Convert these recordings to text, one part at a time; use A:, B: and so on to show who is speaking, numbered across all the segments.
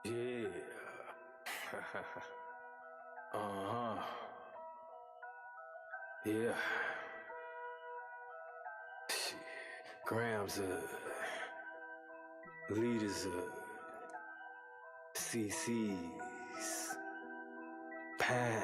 A: Yeah. uh-huh. Yeah. Shit. Grams leaders CC's pounds.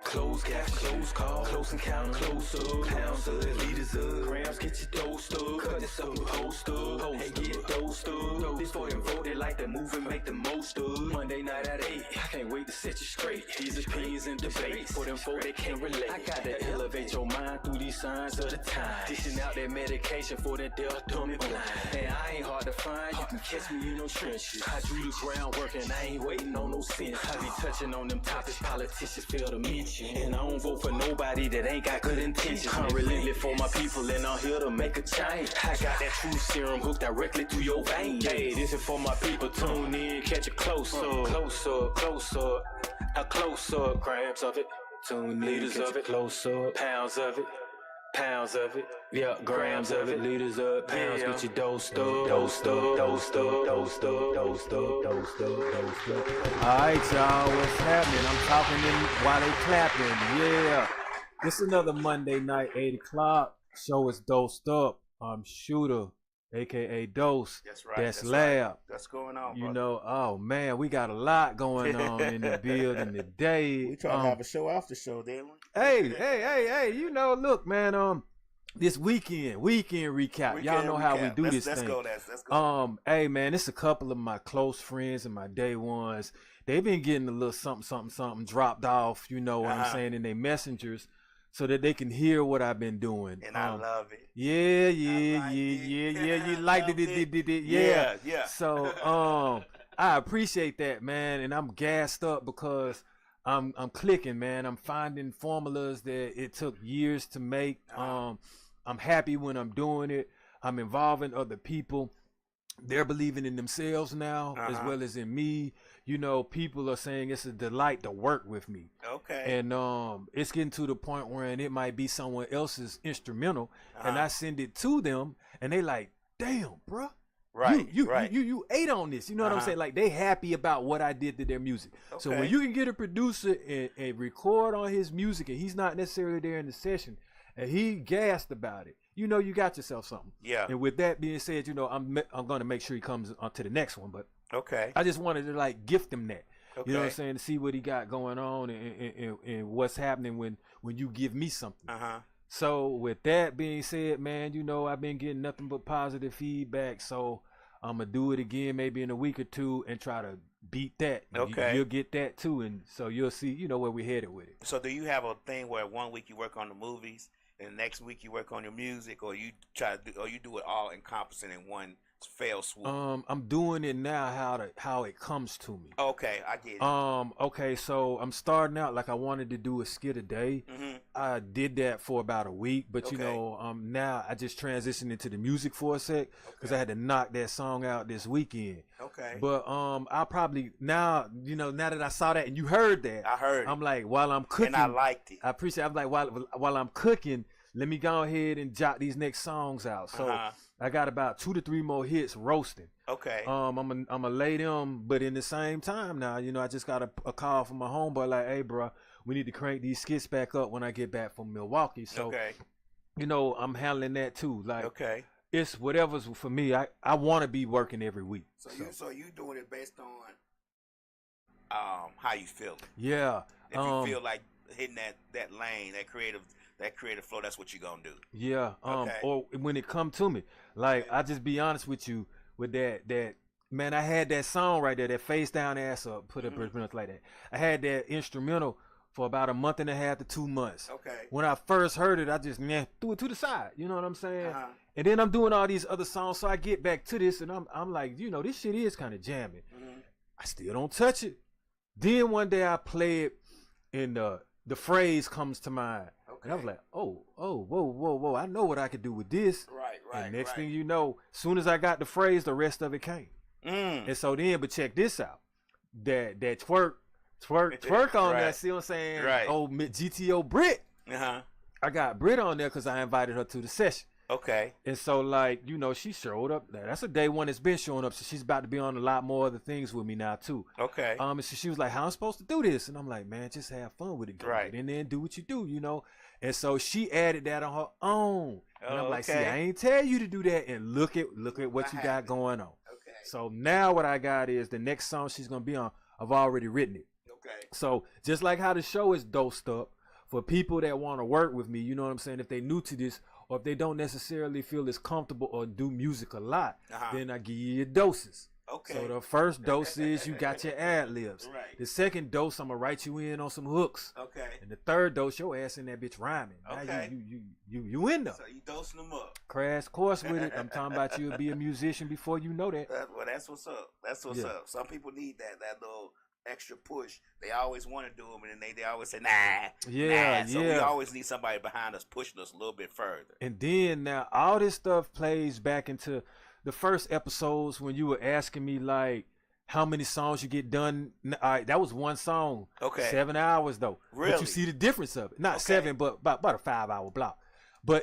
A: Close cash, close call, close encounter, close up, pounds of liters of grams, get your dose up, cut this up, post up, and get dosed up. This for them vote, they like the move and make the most of. Monday night at 8, I can't wait to set you straight. These opinions and debates, for them folk they can't relate. I gotta elevate your mind through these signs of the time. Dishing out that medication for that deaf, dumb and blind. And I ain't hard to find, you can catch me in no trenches. I do the groundwork and I ain't waiting on no sense. I be touching on them topics politicians fail to mention. And I don't vote for nobody that ain't got good intentions. I'm relentless for my people and I'm here to make a change. I got that true serum hooked directly to your veins. Hey, this is for my people, tune in, catch it close up. Close up, close up, now close up. Grams of it, tune in, liters of it, close up. Pounds of it, pounds of it, yeah, grams of it, liters up, pounds, get your dosed up, dosed up, dosed up, dosed up, dosed up, dosed up, dosed up.
B: All right, y'all, what's happening? I'm talking in while they clapping. Yeah, it's another Monday night, 8 o'clock. Show is dosed up. I'm Shooter, aka Dose.
C: That's right.
B: That's Lab.
C: Right. That's going on.
B: You
C: brother.
B: know, oh man, we got a lot going on in the building today.
C: We trying to have a show after show, didn't we?
B: Hey, you know, look, man, this weekend recap. Y'all know how we do this thing.
C: Let's go.
B: Hey man, it's a couple of my close friends and my day ones. They've been getting a little something dropped off, you know what I'm saying, in their messengers so that they can hear what I've been doing.
C: And I love it.
B: Yeah. You liked it. Yeah. So I appreciate that, man, and I'm gassed up because I'm clicking, man. I'm finding formulas that it took years to make. I'm happy when I'm doing it. I'm involving other people. They're believing in themselves now as well as in me. You know, people are saying it's a delight to work with me.
C: Okay.
B: And it's getting to the point where it might be someone else's instrumental, and I send it to them, and they like, damn, bruh.
C: Right.
B: You ate on this. You know what I'm saying? Like, they happy about what I did to their music. Okay. So when you can get a producer and record on his music, and he's not necessarily there in the session, and he gassed about it, you know, you got yourself something.
C: Yeah.
B: And with that being said, you know, I'm going to make sure he comes on to the next one. But
C: okay,
B: I just wanted to like gift him that.
C: Okay.
B: You know what I'm saying? To see what he got going on and what's happening when you give me something. So with that being said, man, you know, I've been getting nothing but positive feedback. So I'm going to do it again maybe in a week or two and try to beat that.
C: Okay.
B: You'll get that too. And so you'll see, you know, where we're headed with it.
C: So do you have a thing where 1 week you work on the movies and the next week you work on your music, or you do it all encompassing in one fell swoop?
B: I'm doing it now how it comes to me.
C: Okay, I get it.
B: Okay, so I'm starting out like I wanted to do a skit a day. I did that for about a week, but you know, now I just transitioned into the music for a sec because I had to knock that song out this weekend.
C: Okay.
B: But I'll probably now, you know, now that I saw that and you heard that,
C: I heard
B: I'm like, while I'm cooking,
C: and I liked it.
B: I appreciate. I'm like, while I'm cooking, let me go ahead and jot these next songs out. So I got about 2 to 3 more hits roasting.
C: Okay.
B: I'm gonna lay them, but in the same time now, you know, I just got a call from my homeboy like, hey, bro, we need to crank these skits back up when I get back from Milwaukee. So, you know, I'm handling that too. Like, it's whatever's for me. I want to be working every week.
C: So you doing it based on how you feel.
B: Yeah.
C: If you feel like hitting that lane, that creative flow, that's what you're gonna do.
B: Yeah. Or when it come to me, like I just be honest with you with that man, I had that song right there, that face down ass up, put it like that. I had that instrumental for about a month and a half to 2 months.
C: Okay.
B: When I first heard it, I just threw it to the side. You know what I'm saying? And then I'm doing all these other songs, so I get back to this, and I'm like, you know, this shit is kind of jamming. I still don't touch it. Then one day I play it, and the phrase comes to mind. And I was like, whoa, I know what I could do with this. Right. And next thing you know, as soon as I got the phrase, the rest of it came. And so then, but check this out. That twerk on that, see what I'm saying?
C: Right.
B: Oh, GTO Brit. I got Brit on there because I invited her to the session.
C: Okay.
B: And so, like, you know, she showed up. That's a day one that's been showing up. So she's about to be on a lot more other things with me now, too.
C: Okay.
B: And so she was like, how am I supposed to do this? And I'm like, man, just have fun with it. Go
C: Right.
B: get in there and do what you do, you know? And so she added that on her own. And I'm like, see, I ain't tell you to do that. And look at what you got going on.
C: Okay.
B: So now what I got is the next song she's going to be on, I've already written it.
C: Okay.
B: So just like how the show is dosed up, for people that want to work with me, you know what I'm saying? If they new to this, or if they don't necessarily feel as comfortable or do music a lot, then I give you your doses.
C: Okay.
B: So the first dose is you got your ad libs.
C: Right.
B: The second dose, I'm gonna write you in on some hooks.
C: Okay.
B: And the third dose, your ass in that bitch rhyming.
C: Okay.
B: Now you in there.
C: So you dosing them up.
B: Crash course with it. I'm talking about you'll be a musician before you know that.
C: Well, that's what's up. That's what's up. Some people need that little extra push. They always want to do them, and then they always say, nah. So we always need somebody behind us pushing us a little bit further.
B: And then now all this stuff plays back into the first episodes when you were asking me like how many songs you get done. All right, that was one song.
C: Okay.
B: 7 hours though.
C: Really?
B: But you see the difference of it. Not 7, but about a 5-hour block.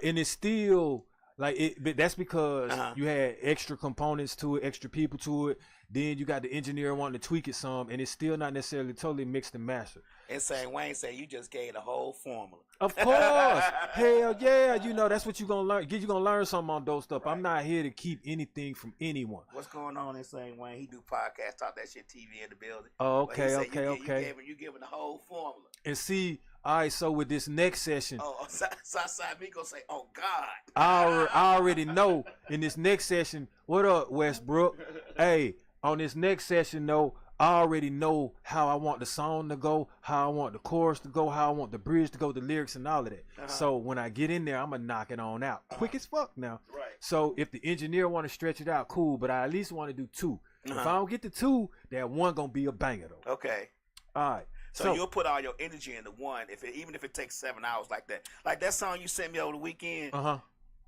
B: And it's still like it. But that's because you had extra components to it, extra people to it. Then you got the engineer wanting to tweak it some, and it's still not necessarily totally mixed and mastered.
C: And saying Wayne said you just gave the whole formula.
B: Of course, hell yeah, you know that's what you're gonna learn. You're gonna learn something on those stuff. Right. I'm not here to keep anything from anyone.
C: What's going on in St. Wayne? He do podcasts, talk that shit, TV in the building.
B: Oh, okay.
C: You giving the whole formula.
B: And see, all right, so with this next session,
C: Southside me gonna say, oh God.
B: I already know in this next session. What up, Westbrook? Hey. On this next session, though, I already know how I want the song to go, how I want the chorus to go, how I want the bridge to go, the lyrics and all of that. So when I get in there, I'm going to knock it on out. Quick as fuck now.
C: Right.
B: So if the engineer want to stretch it out, cool, but I at least want to do 2. If I don't get the 2, that one going to be a banger, though.
C: Okay.
B: All right.
C: So you'll put all your energy into one, even if it takes 7 hours like that. Like that song you sent me over the weekend.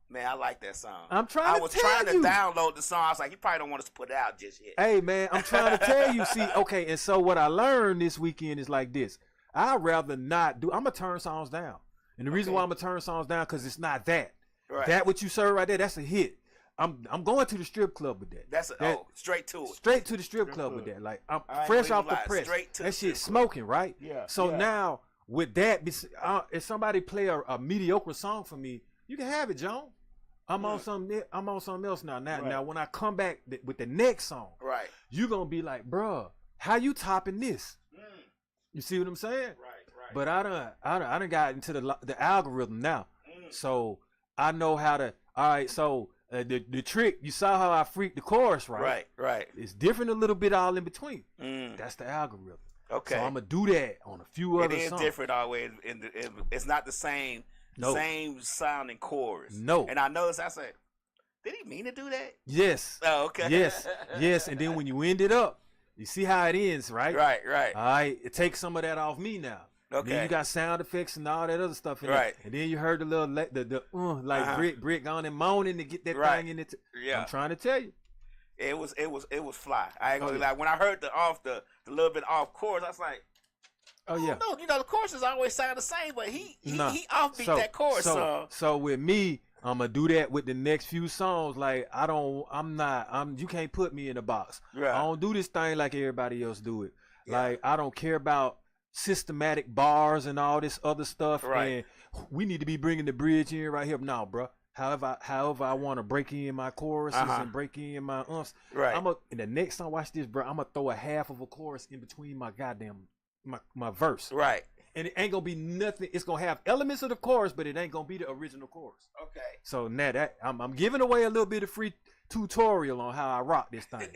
C: Man, I like that song.
B: I was
C: trying to download the song. I was like, you probably don't want us to put it out just yet.
B: Hey, man, I'm trying to tell you. See, okay, and so what I learned this weekend is like this. I'd rather not do. I'm going to turn songs down. And the reason why I'm going to turn songs down because it's not that. Right. That what you serve right there, that's a hit. I'm going to the strip club with that.
C: Straight to it.
B: Straight to the strip club with that. Like, I'm fresh off the press. That shit smoking, right? Yeah. So now, with that, if somebody play a mediocre song for me, you can have it, John. I'm on something else now. Now, when I come back with the next song, you're gonna be like, bruh, how you topping this? You see what I'm saying? Right. But I done got into the algorithm now, so I know how to. All right, so the trick, you saw how I freaked the chorus, right?
C: Right.
B: It's different a little bit all in between. That's the algorithm. Okay. So I'm gonna do that on a few other songs.
C: It is different always. It's not the same.
B: No.
C: Same sounding chorus.
B: No.
C: And I noticed, I said, did he mean to do that?
B: Yes.
C: Oh, okay.
B: Yes. And then when you end it up, you see how it ends, right?
C: Right.
B: All right. It takes some of that off me now. Okay. Then you got sound effects and all that other stuff in it. And then you heard the little, Brick on and moaning to get that thing in it. I'm trying to tell you.
C: It was fly. I ain't gonna lie. When I heard the little bit off chorus, I was like, oh yeah. No, the choruses always sound the same, but he offbeat that chorus.
B: So with me, I'm gonna do that with the next few songs. Like you can't put me in a box. Right. I don't do this thing like everybody else do it. Yeah. Like I don't care about systematic bars and all this other stuff. Right. And we need to be bringing the bridge in right here. No, bro. However I want to break in my choruses and break in my umps. Right. In the next song, watch this, bro. I'm gonna throw a half of a chorus in between my goddamn. My verse. Right. And it ain't gonna be nothing. It's gonna have elements of the chorus, but it ain't gonna be the original chorus. Okay. So now that I'm giving away a little bit of free tutorial on how I rock this thing.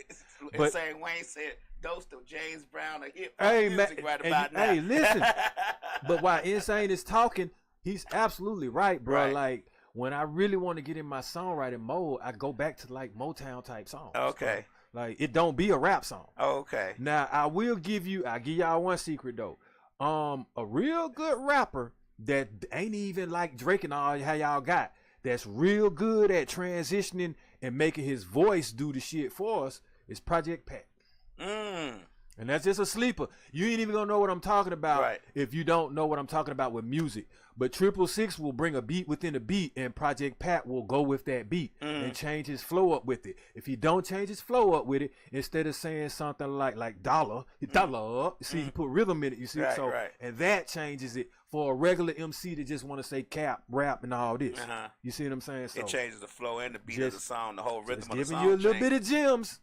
C: But saying Wayne said dose of James Brown a hip hop music right about now.
B: Hey, listen. But while Insane is talking, he's absolutely right, bro. Right. Like when I really want to get in my songwriting mode, I go back to like Motown type songs. Okay. So, like it don't be a rap song. Oh, okay. Now I'll give y'all one secret though. A real good rapper that ain't even like Drake and all how y'all got. That's real good at transitioning and making his voice do the shit for us is Project Pat. And that's just a sleeper. You ain't even gonna know what I'm talking about if you don't know what I'm talking about with music. But 666 will bring a beat within a beat, and Project Pat will go with that beat and change his flow up with it. If he don't change his flow up with it, instead of saying something like dollar, see, he put rhythm in it. You see, and that changes it for a regular MC to just want to say cap, rap, and all this. You see what I'm saying? So
C: it changes the flow and the beat of the song, the whole rhythm of the song.
B: Giving you a little bit of gems.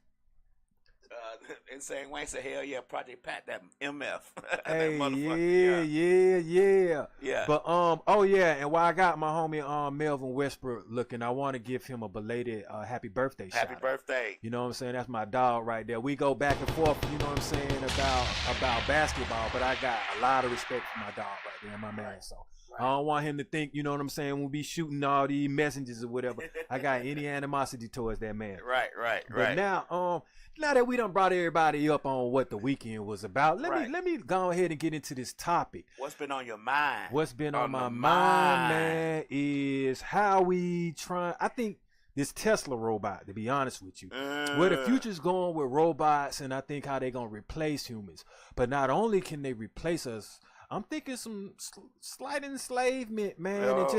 C: Insane Wayne said, "Hell yeah, Project Pat, that MF."
B: Hey,
C: that
B: yeah. But oh yeah, and while I got my homie Melvin Westbrook looking, I want to give him a belated happy birthday.
C: Happy birthday!
B: You know what I'm saying? That's my dog right there. We go back and forth. You know what I'm saying about basketball, but I got a lot of respect for my dog right there, my man. So. I don't want him to think, you know what I'm saying, we'll be shooting all these messages or whatever. I got any animosity towards that man.
C: Right.
B: But now that we done brought everybody up on what the weekend was about, let me go ahead and get into this topic.
C: What's been on your mind?
B: What's been on my mind, man, is how we try. I think this Tesla robot, to be honest with you, where the future's going with robots, and I think how they're going to replace humans. But not only can they replace us, I'm thinking some slight enslavement, man, and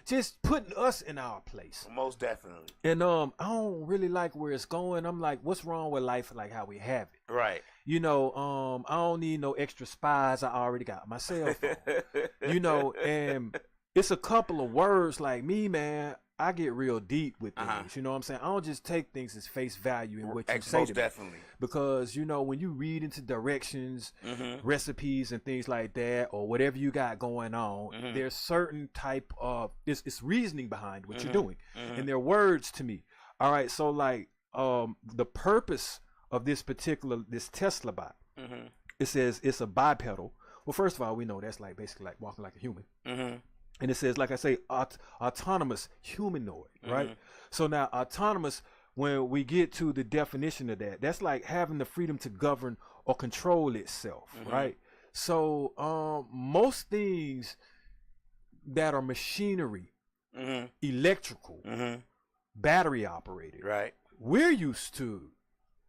B: just putting us in our place.
C: Most definitely.
B: And I don't really like where it's going. I'm like, what's wrong with life like how we have it?
C: Right.
B: You know, I don't need no extra spies. I already got my cell phone. You know, and it's a couple of words like me, man. I get real deep with things, you know what I'm saying? I don't just take things as face value in what you say to me. Because, you know, when you read into directions, recipes and things like that, or whatever you got going on, there's certain type of, it's reasoning behind what you're doing. And they're words to me. All right, so like the purpose of this Tesla bot, it says it's a bipedal. Well, first of all, we know that's like basically like walking like a human. And it says, like I say, autonomous humanoid, right? So now autonomous, when we get to the definition of that, that's like having the freedom to govern or control itself, right? So most things that are machinery, electrical, battery operated, we're used to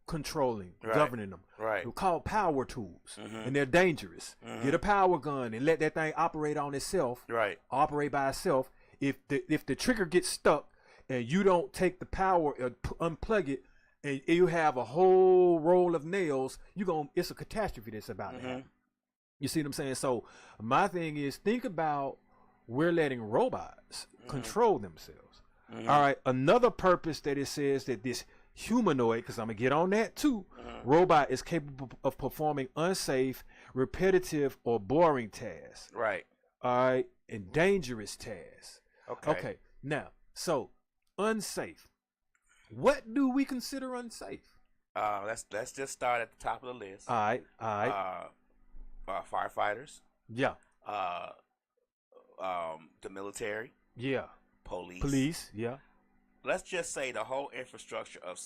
B: controlling, governing them. They're called power tools, and they're dangerous. Get a power gun and let that thing operate on itself, operate by itself. If the trigger gets stuck and you don't take the power or unplug it, and you have a whole roll of nails, it's a catastrophe that's about to happen. You see what I'm saying? So my thing is, think about we're letting robots control themselves. All right, another purpose that it says that this humanoid, because I'm gonna get on that too, robot is capable of performing unsafe, repetitive, or boring tasks. All right, and dangerous tasks. Okay. Now, so unsafe. What do we consider unsafe?
C: Let's just start at the top of the list.
B: All right.
C: Firefighters.
B: Yeah.
C: The military.
B: Yeah.
C: Police.
B: Yeah.
C: Let's just say the whole infrastructure of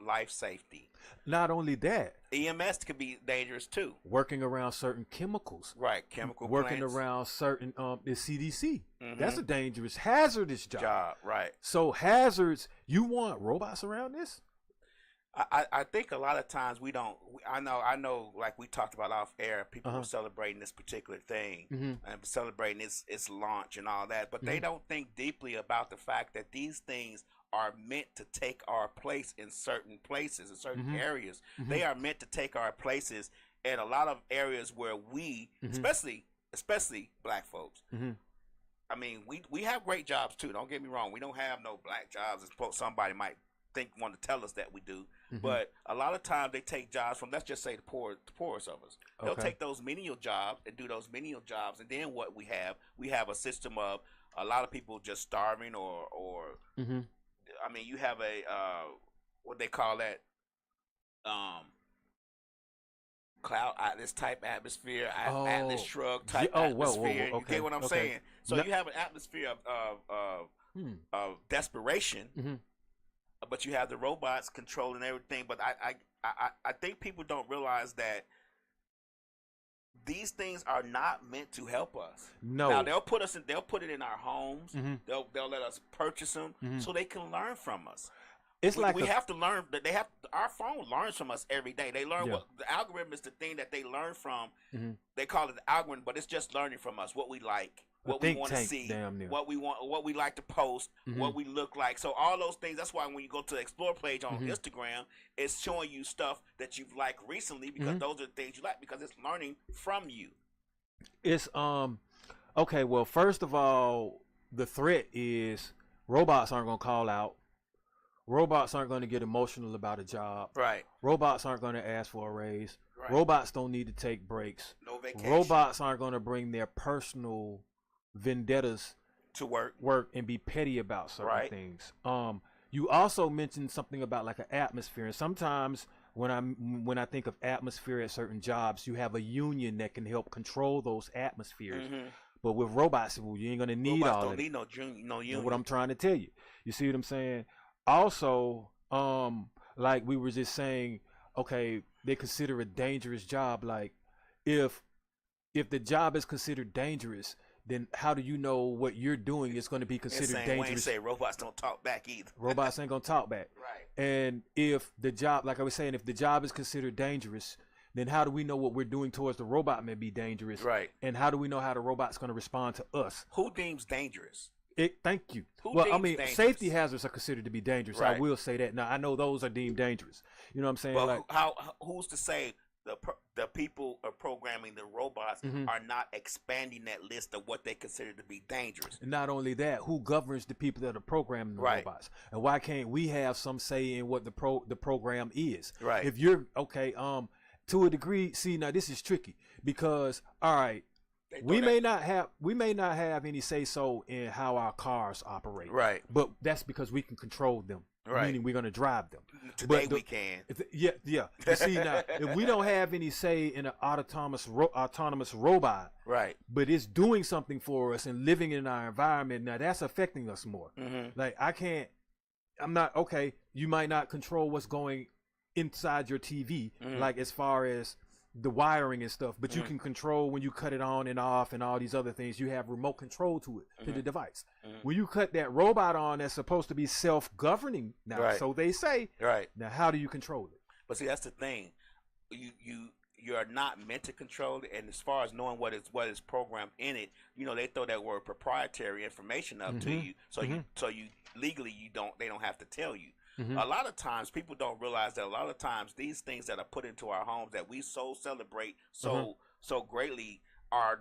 C: life safety.
B: Not only that,
C: EMS could be dangerous too.
B: Working around certain chemicals.
C: Chemical
B: working
C: plants.
B: around certain the CDC. That's a dangerous, hazardous job.
C: Right.
B: So hazards, you want robots around this?
C: I think a lot of times we don't. I know. Like we talked about off air, people were celebrating this particular thing and celebrating its launch and all that, but they don't think deeply about the fact that these things are meant to take our place in certain places, in certain areas. They are meant to take our places in a lot of areas where we, especially black folks. I mean, we have great jobs too. Don't get me wrong. We don't have no black jobs as somebody might want to tell us that we do, but a lot of times they take jobs from, let's just say, the poorest of us. They'll take those menial jobs and do those menial jobs, and then what we have a system of a lot of people just starving or I mean, you have a what they call that cloud atlas type atmosphere, atlas shrug type atmosphere. You get what I'm saying? So you have an atmosphere of desperation. But you have the robots controlling everything. But I think people don't realize that these things are not meant to help us.
B: No.
C: Now they'll put it in our homes. They'll let us purchase them so they can learn from us.
B: It's like
C: we have to learn that our phone learns from us every day. They learn what the algorithm is, the thing that they learn from. They call it the algorithm, but it's just learning from us what we like, what we want to see, what we want, what we like to post, what we look like. So all those things. That's why when you go to the explore page on Instagram, it's showing you stuff that you've liked recently because those are the things you like because it's learning from you.
B: It's okay. Well, first of all, the threat is robots aren't gonna call out. Robots aren't going to get emotional about a job.
C: Right.
B: Robots aren't going to ask for a raise.
C: Right.
B: Robots don't need to take breaks.
C: No vacation.
B: Robots aren't going to bring their personal vendettas
C: to work
B: and be petty about certain things. You also mentioned something about like an atmosphere, and sometimes when I think of atmosphere at certain jobs, you have a union that can help control those atmospheres. But with robots, well, you ain't going to need
C: robots
B: all
C: don't
B: of
C: need no union.
B: You know what I'm trying to tell you. You see what I'm saying? Also, like we were just saying, okay, they consider a dangerous job. Like, if the job is considered dangerous, then how do you know what you're doing is going to be considered dangerous?
C: Wayne say robots don't talk back either.
B: Robots ain't gonna talk back.
C: Right.
B: And if the job, like I was saying, if the job is considered dangerous, then how do we know what we're doing towards the robot may be dangerous?
C: Right.
B: And how do we know how the robot's going to respond to us?
C: Who deems dangerous?
B: Thank you.
C: Who
B: I mean,
C: dangerous?
B: safety hazards are considered to be dangerous.
C: Right.
B: I will say that. Now, I know those are deemed dangerous. You know what I'm saying?
C: Well,
B: like,
C: who's to say the people are programming the robots are not expanding that list of what they consider to be dangerous?
B: Not only that, who governs the people that are programming the robots? And why can't we have some say in what the program is?
C: Right.
B: If you're okay, to a degree. See, now this is tricky because all right. We may not have any say so in how our cars operate.
C: Right.
B: But that's because we can control them.
C: Right.
B: Meaning we're going to drive them.
C: Today we can.
B: Yeah. You see, now, if we don't have any say in an autonomous robot,
C: right,
B: but it's doing something for us and living in our environment, now that's affecting us more. Like, you might not control what's going inside your TV, like as far as the wiring and stuff, but you can control when you cut it on and off and all these other things. You have remote control to it, to the device. When you cut that robot on that's supposed to be self-governing now, so they say, now how do you control it?
C: But see, that's the thing. You are not meant to control it, and as far as knowing what is programmed in it, they throw that word proprietary information up to you, so you legally they don't have to tell you. A lot of times people don't realize that a lot of times these things that are put into our homes that we so celebrate so greatly are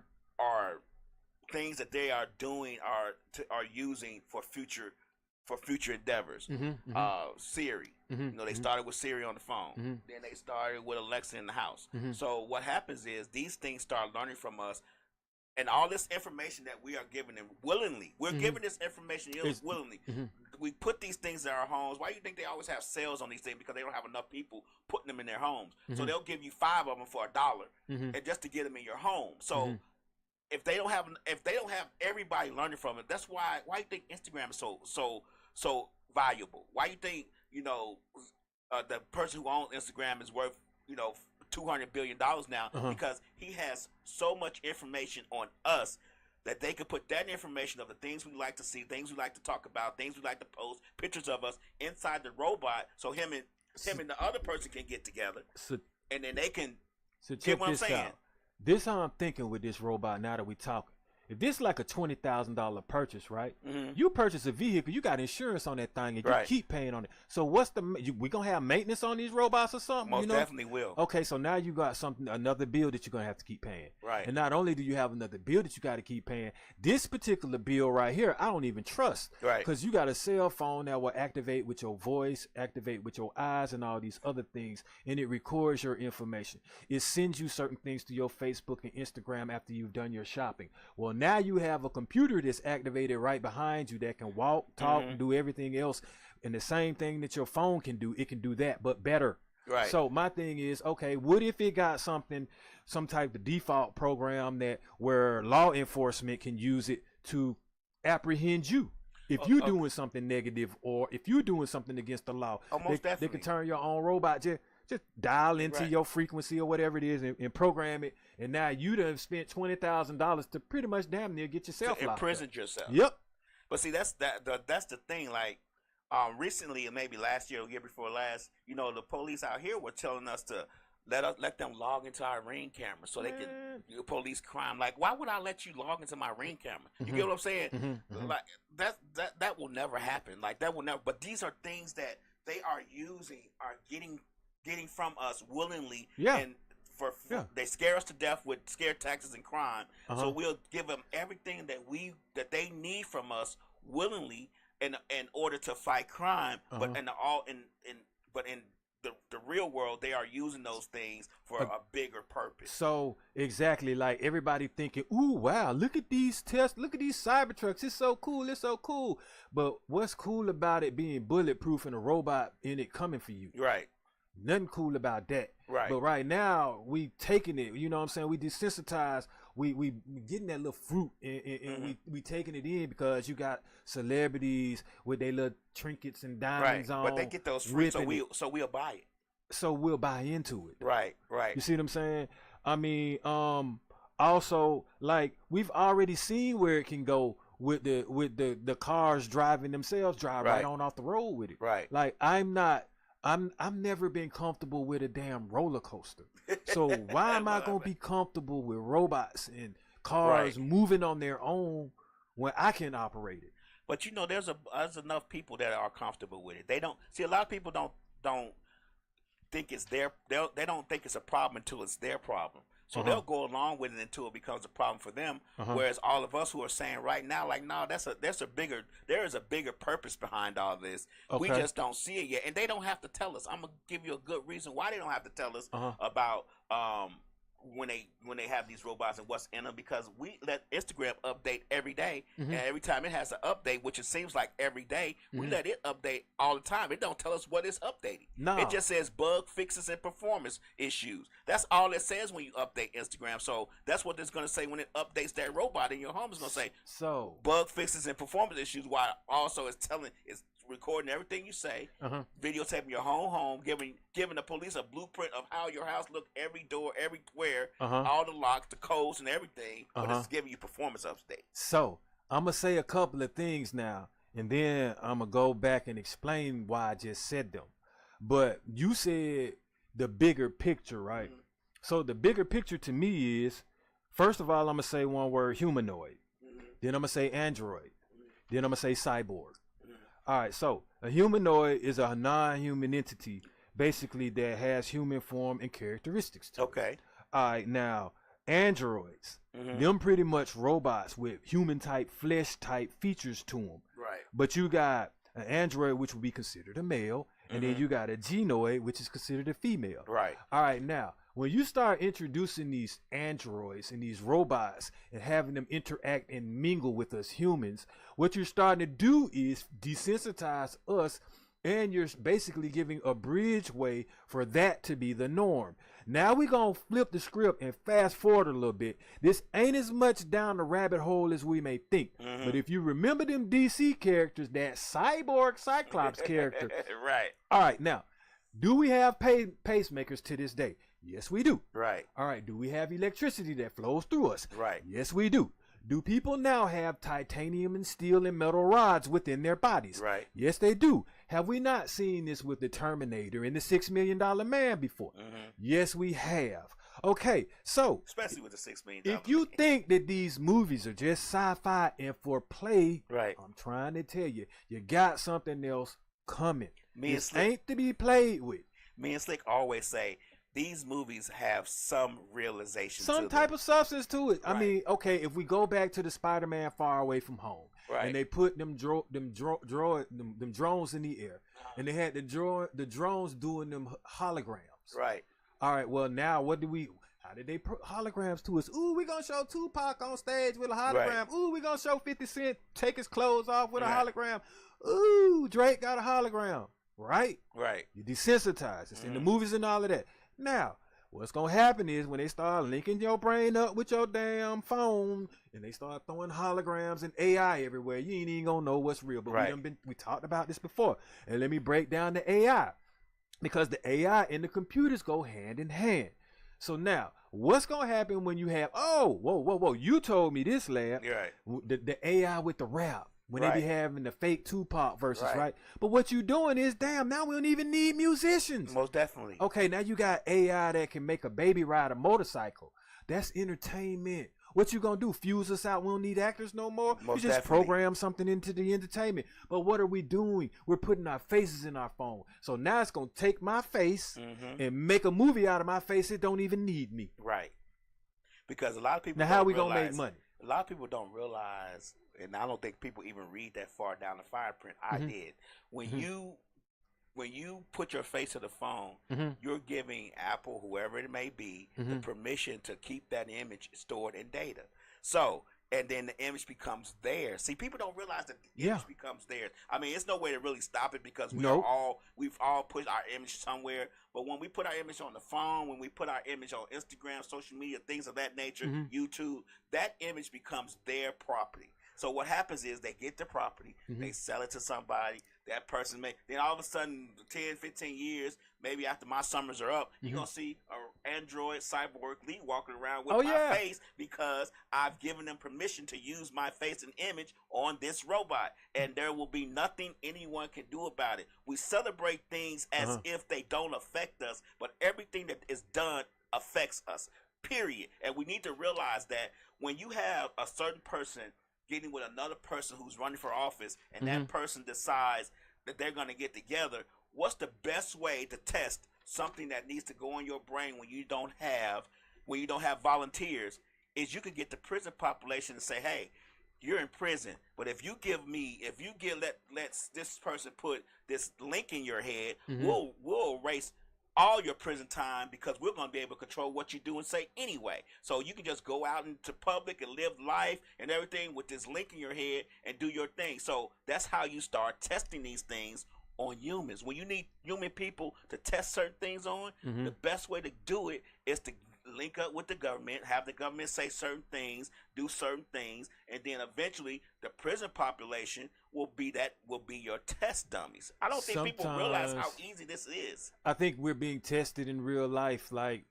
C: things that they are doing are using for future endeavors. Siri, they started with Siri on the phone, then they started with Alexa in the house. So what happens is these things start learning from us. And all this information that we are giving them willingly, we're giving this information willingly. We put these things in our homes. Why do you think they always have sales on these things? Because they don't have enough people putting them in their homes. So they'll give you 5 of them for $1, and just to get them in your home. So if they don't have everybody learning from it, that's why do you think Instagram is so valuable? Why do you think the person who owns Instagram is worth $200 billion now, because he has so much information on us that they could put that information of the things we like to see, things we like to talk about, things we like to post, pictures of us inside the robot, so him and the other person can get together, and then they can get what I'm saying.
B: This how I'm thinking with this robot now that we talking. If this is like a $20,000 purchase, right? You purchase a vehicle, you got insurance on that thing, and you keep paying on it. So we gonna have maintenance on these robots or something?
C: Most definitely will.
B: Okay, so now you got another bill that you're gonna have to keep paying.
C: Right.
B: And not only do you have another bill that you got to keep paying, this particular bill right here, I don't even trust.
C: Right.
B: Because you got a cell phone that will activate with your voice, activate with your eyes, and all these other things, and it records your information. It sends you certain things to your Facebook and Instagram after you've done your shopping. Well, now you have a computer that's activated right behind you that can walk, talk, do everything else, and the same thing that your phone can do, it can do that, but better.
C: Right.
B: So my thing is, okay, what if it got some type of default program where law enforcement can use it to apprehend you if you're doing something negative, or if you're doing something against the law? They can turn your own robot, just dial into your frequency or whatever it is and program it, and now you done spent $20,000 to pretty much damn near get yourself locked up.
C: Imprisoned yourself.
B: Yep.
C: But see, that's the thing. Like, recently, or maybe last year or year before last, the police out here were telling us to let them log into our Ring camera so they can police crime. Like, why would I let you log into my Ring camera? You get what I'm saying? Like that will never happen. Like that will never. But these are things that they are getting from us willingly.
B: Yeah.
C: And they scare us to death with scare taxes and crime. So we'll give them everything that they need from us willingly in order to fight crime. But in the real world, they are using those things for a bigger purpose.
B: So exactly, like everybody thinking, "Ooh, wow! Look at these tests. Look at these Cybertrucks. It's so cool. It's so cool." But what's cool about it being bulletproof and a robot in it coming for you?
C: Right.
B: Nothing cool about that.
C: Right.
B: But right now, we taking it. You know what I'm saying? We desensitized. We getting that little fruit, and we taking it in because you got celebrities with their little trinkets and diamonds on.
C: But they get those fruits, so we'll buy it.
B: So we'll buy into it.
C: Right.
B: You see what I'm saying? I mean, also, like, we've already seen where it can go with the cars driving themselves, drive right on off the road with it.
C: Right.
B: Like, I've never been comfortable with a damn roller coaster. So why am I gonna be comfortable with robots and cars moving on their own when I can operate it?
C: But there's enough people that are comfortable with it. They don't see, a lot of people don't think it's they don't think it's a problem until it's their problem. So they'll go along with it until it becomes a problem for them. Whereas all of us who are saying right now, like, no, there is a bigger purpose behind all this. We just don't see it yet. And they don't have to tell us. I'm gonna give you a good reason why they don't have to tell us about when they have these robots and what's in them, because we let Instagram update every day, and every time it has an update, which it seems like every day, we let it update all the time. It don't tell us what it's updating.
B: No.
C: It just says bug fixes and performance issues. That's all it says when you update Instagram. So that's what it's going to say when it updates that robot in your home. It's going to say bug fixes and performance issues, while also it's recording everything you say, videotaping your whole home, giving the police a blueprint of how your house looked, every door, everywhere, all the locks, the codes, and everything. But it's giving you performance updates.
B: So I'm gonna say a couple of things now, and then I'm gonna go back and explain why I just said them. But you said the bigger picture, right? So the bigger picture to me is, first of all, I'm gonna say one word: humanoid. Then I'm gonna say android. Then I'm gonna say cyborg. All right, so a humanoid is a non-human entity, basically, that has human form and characteristics to it.
C: Okay.
B: All right, now, androids, them pretty much robots with human-type, flesh-type features to them.
C: Right.
B: But you got an android, which would be considered a male, and then you got a genoid, which is considered a female.
C: Right.
B: All right, now, when you start introducing these androids and these robots and having them interact and mingle with us humans, what you're starting to do is desensitize us, and you're basically giving a bridge way for that to be the norm. Now we're going to flip the script and fast forward a little bit. This ain't as much down the rabbit hole as we may think. But if you remember them DC characters, that cyborg Cyclops character.
C: Right.
B: All right, now, do we have pacemakers to this day? Yes, we do.
C: Right.
B: All right, do we have electricity that flows through us?
C: Right.
B: Yes, we do. Do people now have titanium and steel and metal rods within their bodies?
C: Right.
B: Yes, they do. Have we not seen this with the Terminator and the $6 Million Man before? Yes, we have. Okay, so
C: especially with the $6 million.
B: If you think that these movies are just sci-fi and for play,
C: right,
B: I'm trying to tell you, you got something else coming.
C: This
B: ain't to be played with.
C: Me and Slick always say these movies have some realization,
B: some
C: to
B: type
C: them.
B: of substance to it.
C: Right.
B: I mean, okay, if we go back to the Spider-Man Far Away From Home,
C: right,
B: and they put them drones in the air, and they had the drones doing them holograms.
C: Right.
B: All right. Well, now how did they put holograms to us? Ooh, we gonna show Tupac on stage with a hologram. Right. Ooh, we gonna show 50 Cent take his clothes off with a hologram. Ooh, Drake got a hologram. Right.
C: Right.
B: You desensitize. It's in the movies and all of that. Now, what's going to happen is when they start linking your brain up with your damn phone and they start throwing holograms and AI everywhere, you ain't even going to know what's real. But we talked about this before. And let me break down the AI. Because the AI and the computers go hand in hand. So now, what's going to happen when you have, whoa, you told me this, Lab.
C: Right.
B: The AI with the rap. when they be having the fake Tupac verses, right? But what you doing is, damn, now we don't even need musicians.
C: Most definitely.
B: Okay, now you got AI that can make a baby ride a motorcycle. That's entertainment. What you gonna do? Fuse us out? We don't need actors no more?
C: Most
B: you just
C: definitely.
B: program something into the entertainment. But what are we doing? We're putting our faces in our phone. So now it's gonna take my face and make a movie out of my face. It don't even need me.
C: Right. Because a lot of people
B: now how we gonna make money?
C: A lot of people don't realize, and I don't think people even read that far down the fine print. I did. When you put your face to the phone, you're giving Apple, whoever it may be, the permission to keep that image stored in data. So, and then the image becomes theirs. See, people don't realize that the image becomes theirs. I mean, it's no way to really stop it because we've all put our image somewhere. But when we put our image on the phone, when we put our image on Instagram, social media, things of that nature, YouTube, that image becomes their property. So what happens is they get the property, they sell it to somebody, that person then all of a sudden, 10, 15 years, maybe after my summers are up, you're going to see an Android cyborg Lee walking around with my face because I've given them permission to use my face and image on this robot. And there will be nothing anyone can do about it. We celebrate things as if they don't affect us, but everything that is done affects us, period. And we need to realize that when you have a certain person getting with another person who's running for office and that person decides that they're going to get together, what's the best way to test something that needs to go in your brain when you don't have volunteers is you can get the prison population to say, hey, you're in prison, but if you let this person put this link in your head, we'll erase all your prison time because we're going to be able to control what you do and say anyway. So you can just go out into public and live life and everything with this link in your head and do your thing. So that's how you start testing these things on humans. When you need human people to test certain things on, the best way to do it is to link up with the government, have the government say certain things, do certain things, and then eventually the prison population will be your test dummies. I don't think people realize how easy this is.
B: I think we're being tested in real life like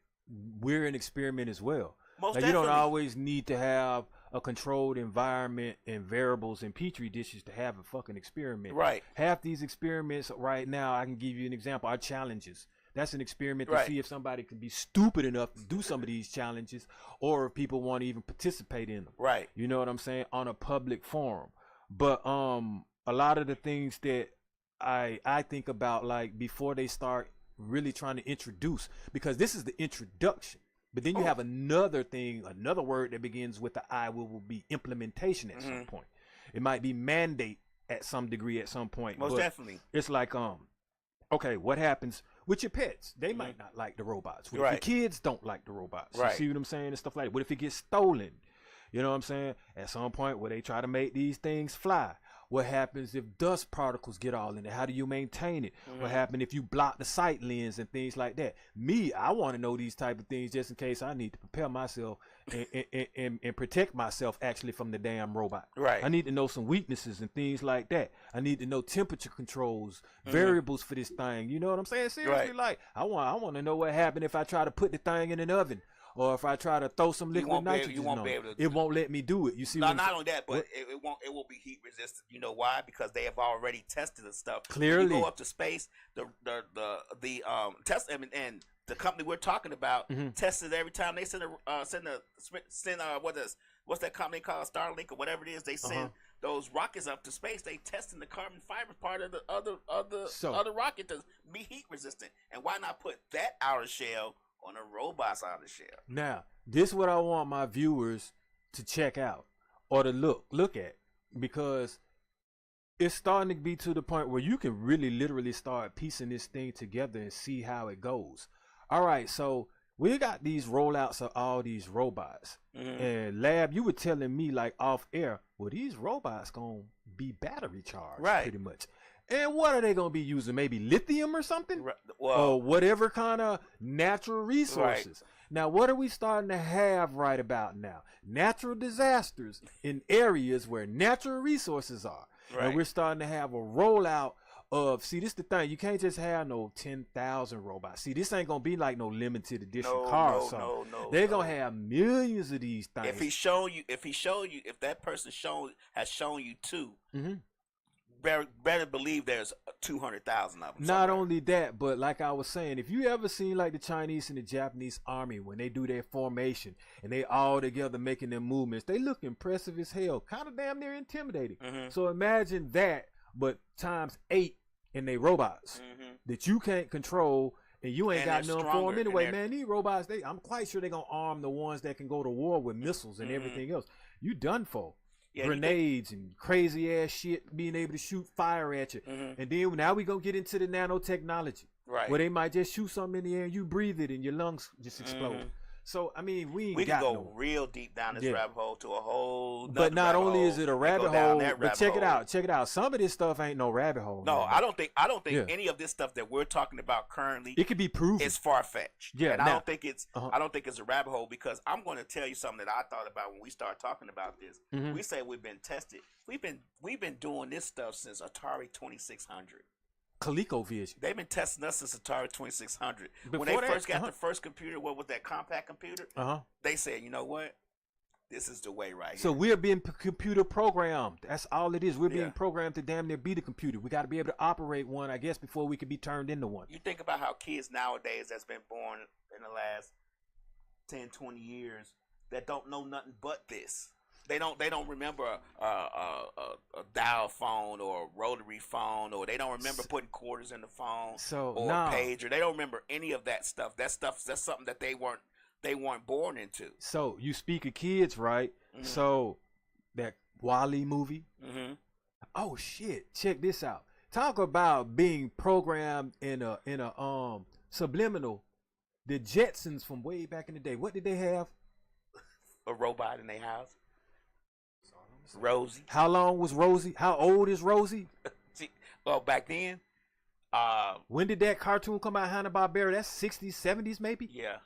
B: we're an experiment as well.
C: Most
B: like
C: definitely.
B: You don't always need to have a controlled environment and variables and petri dishes to have a fucking experiment.
C: Right.
B: Half these experiments right now, I can give you an example, are challenges. That's an experiment to see if somebody can be stupid enough to do some of these challenges or if people want to even participate in them.
C: Right.
B: You know what I'm saying? On a public forum. But a lot of the things that I think about, like before they start really trying to introduce, because this is the introduction. But then you have another thing, another word that begins with the I will be implementation at some point. It might be mandate at some degree at some point.
C: Most definitely.
B: It's like, okay, what happens with your pets? They might not like the robots. What if your kids don't like the robots? You see what I'm saying? And stuff like that. What if it gets stolen? You know what I'm saying? At some point where they try to make these things fly. What happens if dust particles get all in it? How do you maintain it? What happens if you block the sight lens and things like that? I want to know these type of things just in case I need to prepare myself and protect myself actually from the damn robot.
C: Right.
B: I need to know some weaknesses and things like that. I need to know temperature controls, variables for this thing. You know what I'm saying? Seriously, like I want to know what happened if I try to put the thing in an oven. Or if I try to throw some liquid nitrogen on it, it won't let me do it. You see?
C: No, not only that, but it will be heat resistant. You know why? Because they have already tested the stuff.
B: Clearly,
C: when you go up to space, the test and the company we're talking about tested every time they send what's that company called, Starlink or whatever it is. They send those rockets up to space. They testing the carbon fiber part of the other rocket to be heat resistant. And why not put that outer shell on a robot's outer shell?
B: Now, this is what I want my viewers to check out or to look at, because it's starting to be to the point where you can really literally start piecing this thing together and see how it goes. All right, so we got these rollouts of all these robots. And Lab, you were telling me like off air, well, these robots gonna be battery charged, pretty much. And what are they going to be using? Maybe lithium or something? Or whatever kind of natural resources. Now, what are we starting to have right about now? Natural disasters in areas where natural resources are. And we're starting to have a rollout See, this the thing. You can't just have no 10,000 robots. See, this ain't gonna be like no limited edition
C: No,
B: car or
C: no,
B: something.
C: no,
B: They're
C: no.
B: gonna have millions of these things.
C: If that person has shown you 2,
B: Mm-hmm.
C: better believe there's 200,000 of them.
B: Not
C: somewhere.
B: only that, but like I was saying, if you ever seen like the Chinese and the Japanese army when they do their formation and they all together making their movements, they look impressive as hell, kind of damn near intimidating.
C: Mm-hmm.
B: So imagine that, but times 8 in they robots that you can't control. And you ain't
C: And
B: got
C: they're
B: none for
C: stronger,
B: them anyway,
C: and
B: man. These robots, I'm quite sure they're going to arm the ones that can go to war with missiles and everything else. You done for.
C: Yeah,
B: Grenades and crazy ass shit, being able to shoot fire at you. And then now we going to get into the nanotechnology.
C: Right.
B: Where they might just shoot something in the air and you breathe it and your lungs just explode. So, I mean, we
C: can
B: got
C: go real deep down this rabbit hole to a whole
B: But not only is it a rabbit hole, but check it
C: hole.
B: out. Some of this stuff ain't no rabbit hole.
C: No,
B: man.
C: I don't think any of this stuff that we're talking about currently
B: It could be proven.
C: is far fetched.
B: Yeah,
C: and
B: now-
C: I don't think it's a rabbit hole, because I'm going to tell you something that I thought about when we started talking about this. We say we've been tested. We've been doing this stuff since Atari 2600.
B: ColecoVision.
C: They've been testing us since Atari 2600. When
B: Before
C: they
B: that,
C: first got the first computer, what was that, compact computer? They said, you know what? This is the way right
B: So
C: here.
B: we're being computer programmed. That's all it is. We're being
C: Yeah.
B: programmed to damn near be the computer. We got to be able to operate one, I guess, before we could be turned into one.
C: You think about how kids nowadays that's been born in the last 10, 20 years that don't know nothing but this. They don't remember a dial phone or a rotary phone, or they don't remember putting quarters in the phone or a pager. They don't remember any of that stuff. That's something that they weren't born into.
B: So you speak of kids, right? So that Wall-E movie. Oh shit! Check this out. Talk about being programmed in a subliminal. The Jetsons from way back in the day. What did they have?
C: A robot in their house. Rosie.
B: How long was Rosie? How old is Rosie?
C: Well, back then.
B: When did that cartoon come out, Hanna-Barbera? That's 60s, 70s maybe?
C: Yeah.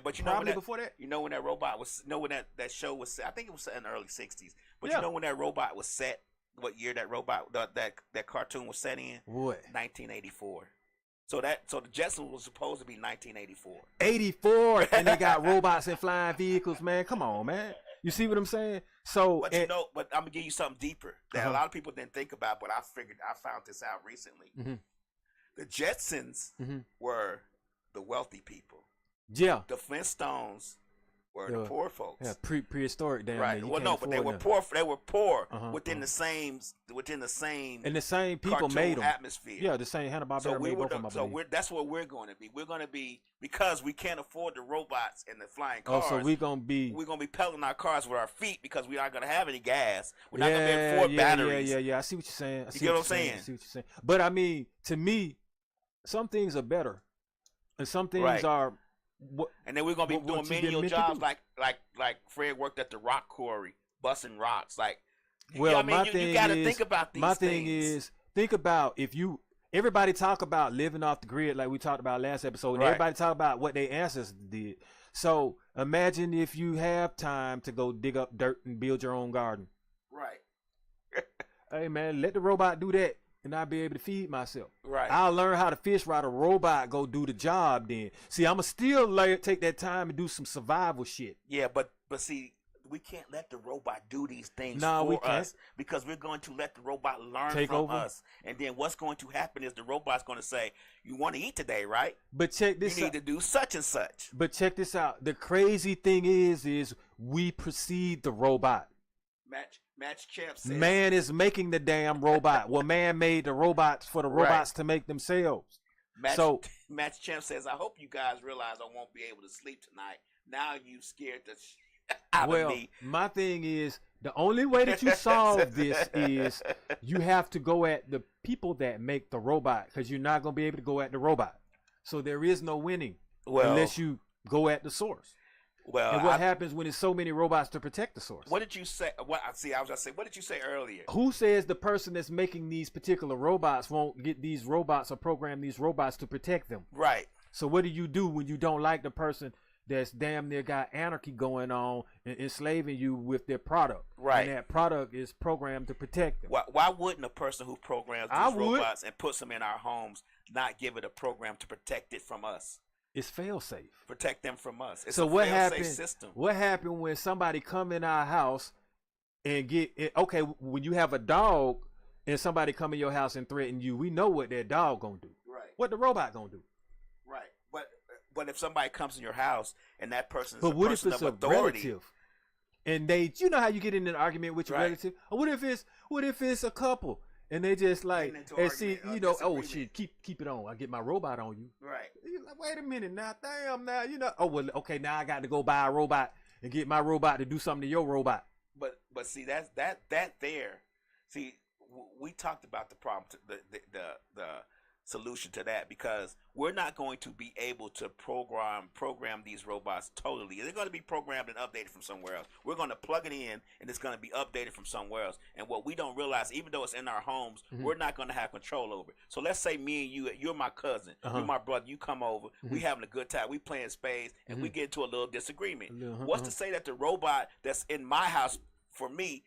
C: But you
B: Probably
C: know
B: before that.
C: You know when that robot was? You know when that show was set? I think it was set in the early 60s. But
B: Yeah.
C: you know when that robot was set? What year that cartoon was set in?
B: What?
C: 1984. So the Jetsons was supposed to be 1984.
B: 84, and they got robots and flying vehicles, man. Come on, man. You see what I'm saying? So,
C: But but I'm gonna give you something deeper that a lot of people didn't think about, but I found this out recently. The Jetsons were the wealthy people.
B: Yeah.
C: The Flintstones were the poor folks.
B: Yeah, prehistoric damn.
C: Right.
B: Man.
C: Well, no, but they were poor. They were poor within the same
B: and the same people made them.
C: atmosphere.
B: Yeah, the same Hanna-Barbera made both of them. I believe.
C: That's what we're going to be. We're going to be, because we can't afford the robots and the flying cars.
B: Oh, so we're gonna be
C: pedaling our cars with our feet because we're not going to have any gas. We're not going to be able to afford batteries.
B: Yeah. I see what you're saying.
C: You get what I'm saying?
B: I see what you're saying. But I mean, to me, some things are better, and some things are.
C: And then we're gonna be doing menial jobs like Fred worked at the rock quarry, busting rocks. Like,
B: well,
C: I mean,
B: my
C: you
B: thing
C: gotta
B: is,
C: think about these
B: my
C: things.
B: thing is, think about everybody talk about living off the grid like we talked about last episode, and everybody talk about what their ancestors did. So imagine if you have time to go dig up dirt and build your own garden.
C: Right.
B: Hey man, let the robot do that. And I'll be able to feed myself.
C: Right.
B: I'll learn how to fish while the robot go do the job then. See, I'ma still take that time and do some survival shit.
C: Yeah, but see, we can't let the robot do these things
B: we
C: for
B: can't.
C: us, because we're going to let the robot learn
B: Take
C: from
B: over.
C: us. And then what's going to happen is the robot's going to say, you want to eat today, right?
B: But check this
C: You
B: out.
C: need to do such and such.
B: But check this out. The crazy thing is we precede the robot.
C: Match Champ says.
B: Man is making the damn robot. Well, man made the robots for the robots to make themselves.
C: Match Champ says, I hope you guys realize I won't be able to sleep tonight. Now you scared the out of me.
B: My thing is, the only way that you solve this is you have to go at the people that make the robot, because you're not going to be able to go at the robot. So there is no winning unless you go at the source.
C: Well,
B: and what happens when there's so many robots to protect the source?
C: What did you say? I was gonna say, what did you say earlier?
B: Who says the person that's making these particular robots won't get these robots or program these robots to protect them?
C: Right.
B: So what do you do when you don't like the person that's damn near got anarchy going on and enslaving you with their product.
C: Right.
B: And that product is programmed to protect them.
C: Why wouldn't a person who programs these robots and puts them in our homes not give it a program to protect it from us?
B: It's fail safe.
C: Protect them from us. It's
B: so
C: a
B: what
C: fail
B: happened?
C: Safe system.
B: What happened when somebody come in our house and get it? Okay, when you have a dog and somebody come in your house and threaten you, we know what that dog gonna do.
C: Right.
B: What the robot gonna do?
C: Right. But if somebody comes in your house and that person is
B: but
C: a
B: what
C: person
B: if it's
C: of
B: a
C: authority,
B: relative? And they, you know how you get in an argument with your relative? Or what if it's a couple and they just like, and see, you know, oh shit, keep it on. I get my robot on you.
C: Right.
B: You're like, wait a minute now, damn now, you know. Oh well, okay, now I got to go buy a robot and get my robot to do something to your robot.
C: But see, that there. See, we talked about the problem, the solution to that, because we're not going to be able to program these robots totally. They're going to be programmed and updated from somewhere else. We're going to plug it in and it's going to be updated from somewhere else. And what we don't realize, even though it's in our homes, we're not going to have control over it. So let's say me and you're my cousin, you're my brother, you come over, we having a good time, we playing spades, and we get into a little disagreement. What's to say that the robot that's in my house for me,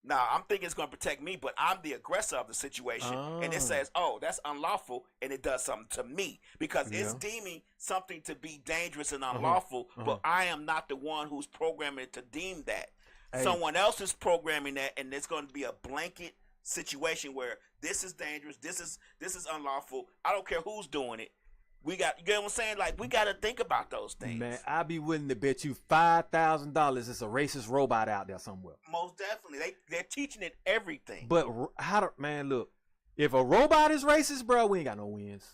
C: now, I'm thinking it's going to protect me, but I'm the aggressor of the situation. And it says, oh, that's unlawful, and it does something to me. Because it's deeming something to be dangerous and unlawful, but I am not the one who's programming it to deem that. Hey. Someone else is programming that, and it's going to be a blanket situation where this is dangerous, this is unlawful. I don't care who's doing it. You get what I'm saying? Like, we got to think about those things.
B: Man, I'd be willing to bet you $5,000 it's a racist robot out there somewhere.
C: Most definitely. They're teaching it everything.
B: But man, look, if a robot is racist, bro, we ain't got no wins.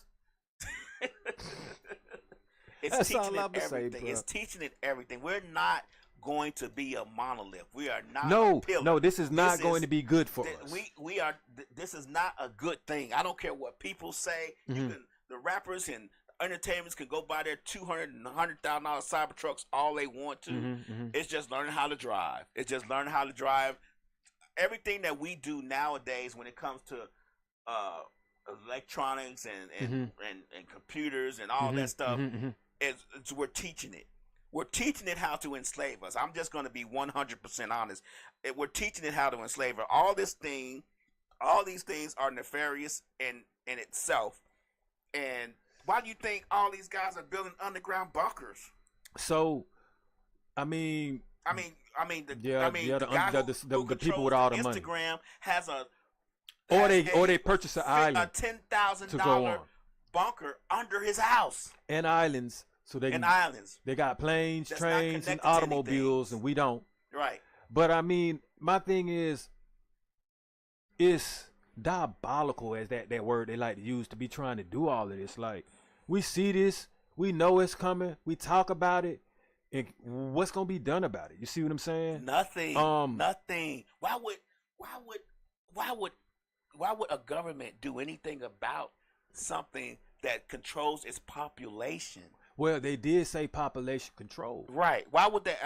C: It's teaching it everything. It's teaching it everything. We're not going to be a monolith. We are not a pillar.
B: No, this is not going to be good for us.
C: We are. This is not a good thing. I don't care what people say. The rappers and entertainers can go buy their $200,000 and $100,000 Cybertrucks all they want to. It's just learning how to drive. It's just learning how to drive. Everything that we do nowadays when it comes to electronics and computers and all that stuff, we're teaching it. We're teaching it how to enslave us. I'm just going to be 100% honest. We're teaching it how to enslave us. All these things are nefarious in itself. And why do you think all these guys are building underground bunkers?
B: So, the people with all the money.
C: Instagram has
B: or they purchase an island,
C: a $10,000 bunker under his house,
B: and islands. So they got planes, trains, and automobiles, and we don't.
C: Right.
B: But my thing is, it's diabolical as that word they like to use to be trying to do all of this. Like, we see this, we know it's coming, we talk about it, and what's gonna be done about it? You see what I'm saying?
C: Nothing. Nothing. Why would a government do anything about something that controls its population?
B: Well, they did say population control.
C: Right. Why would that?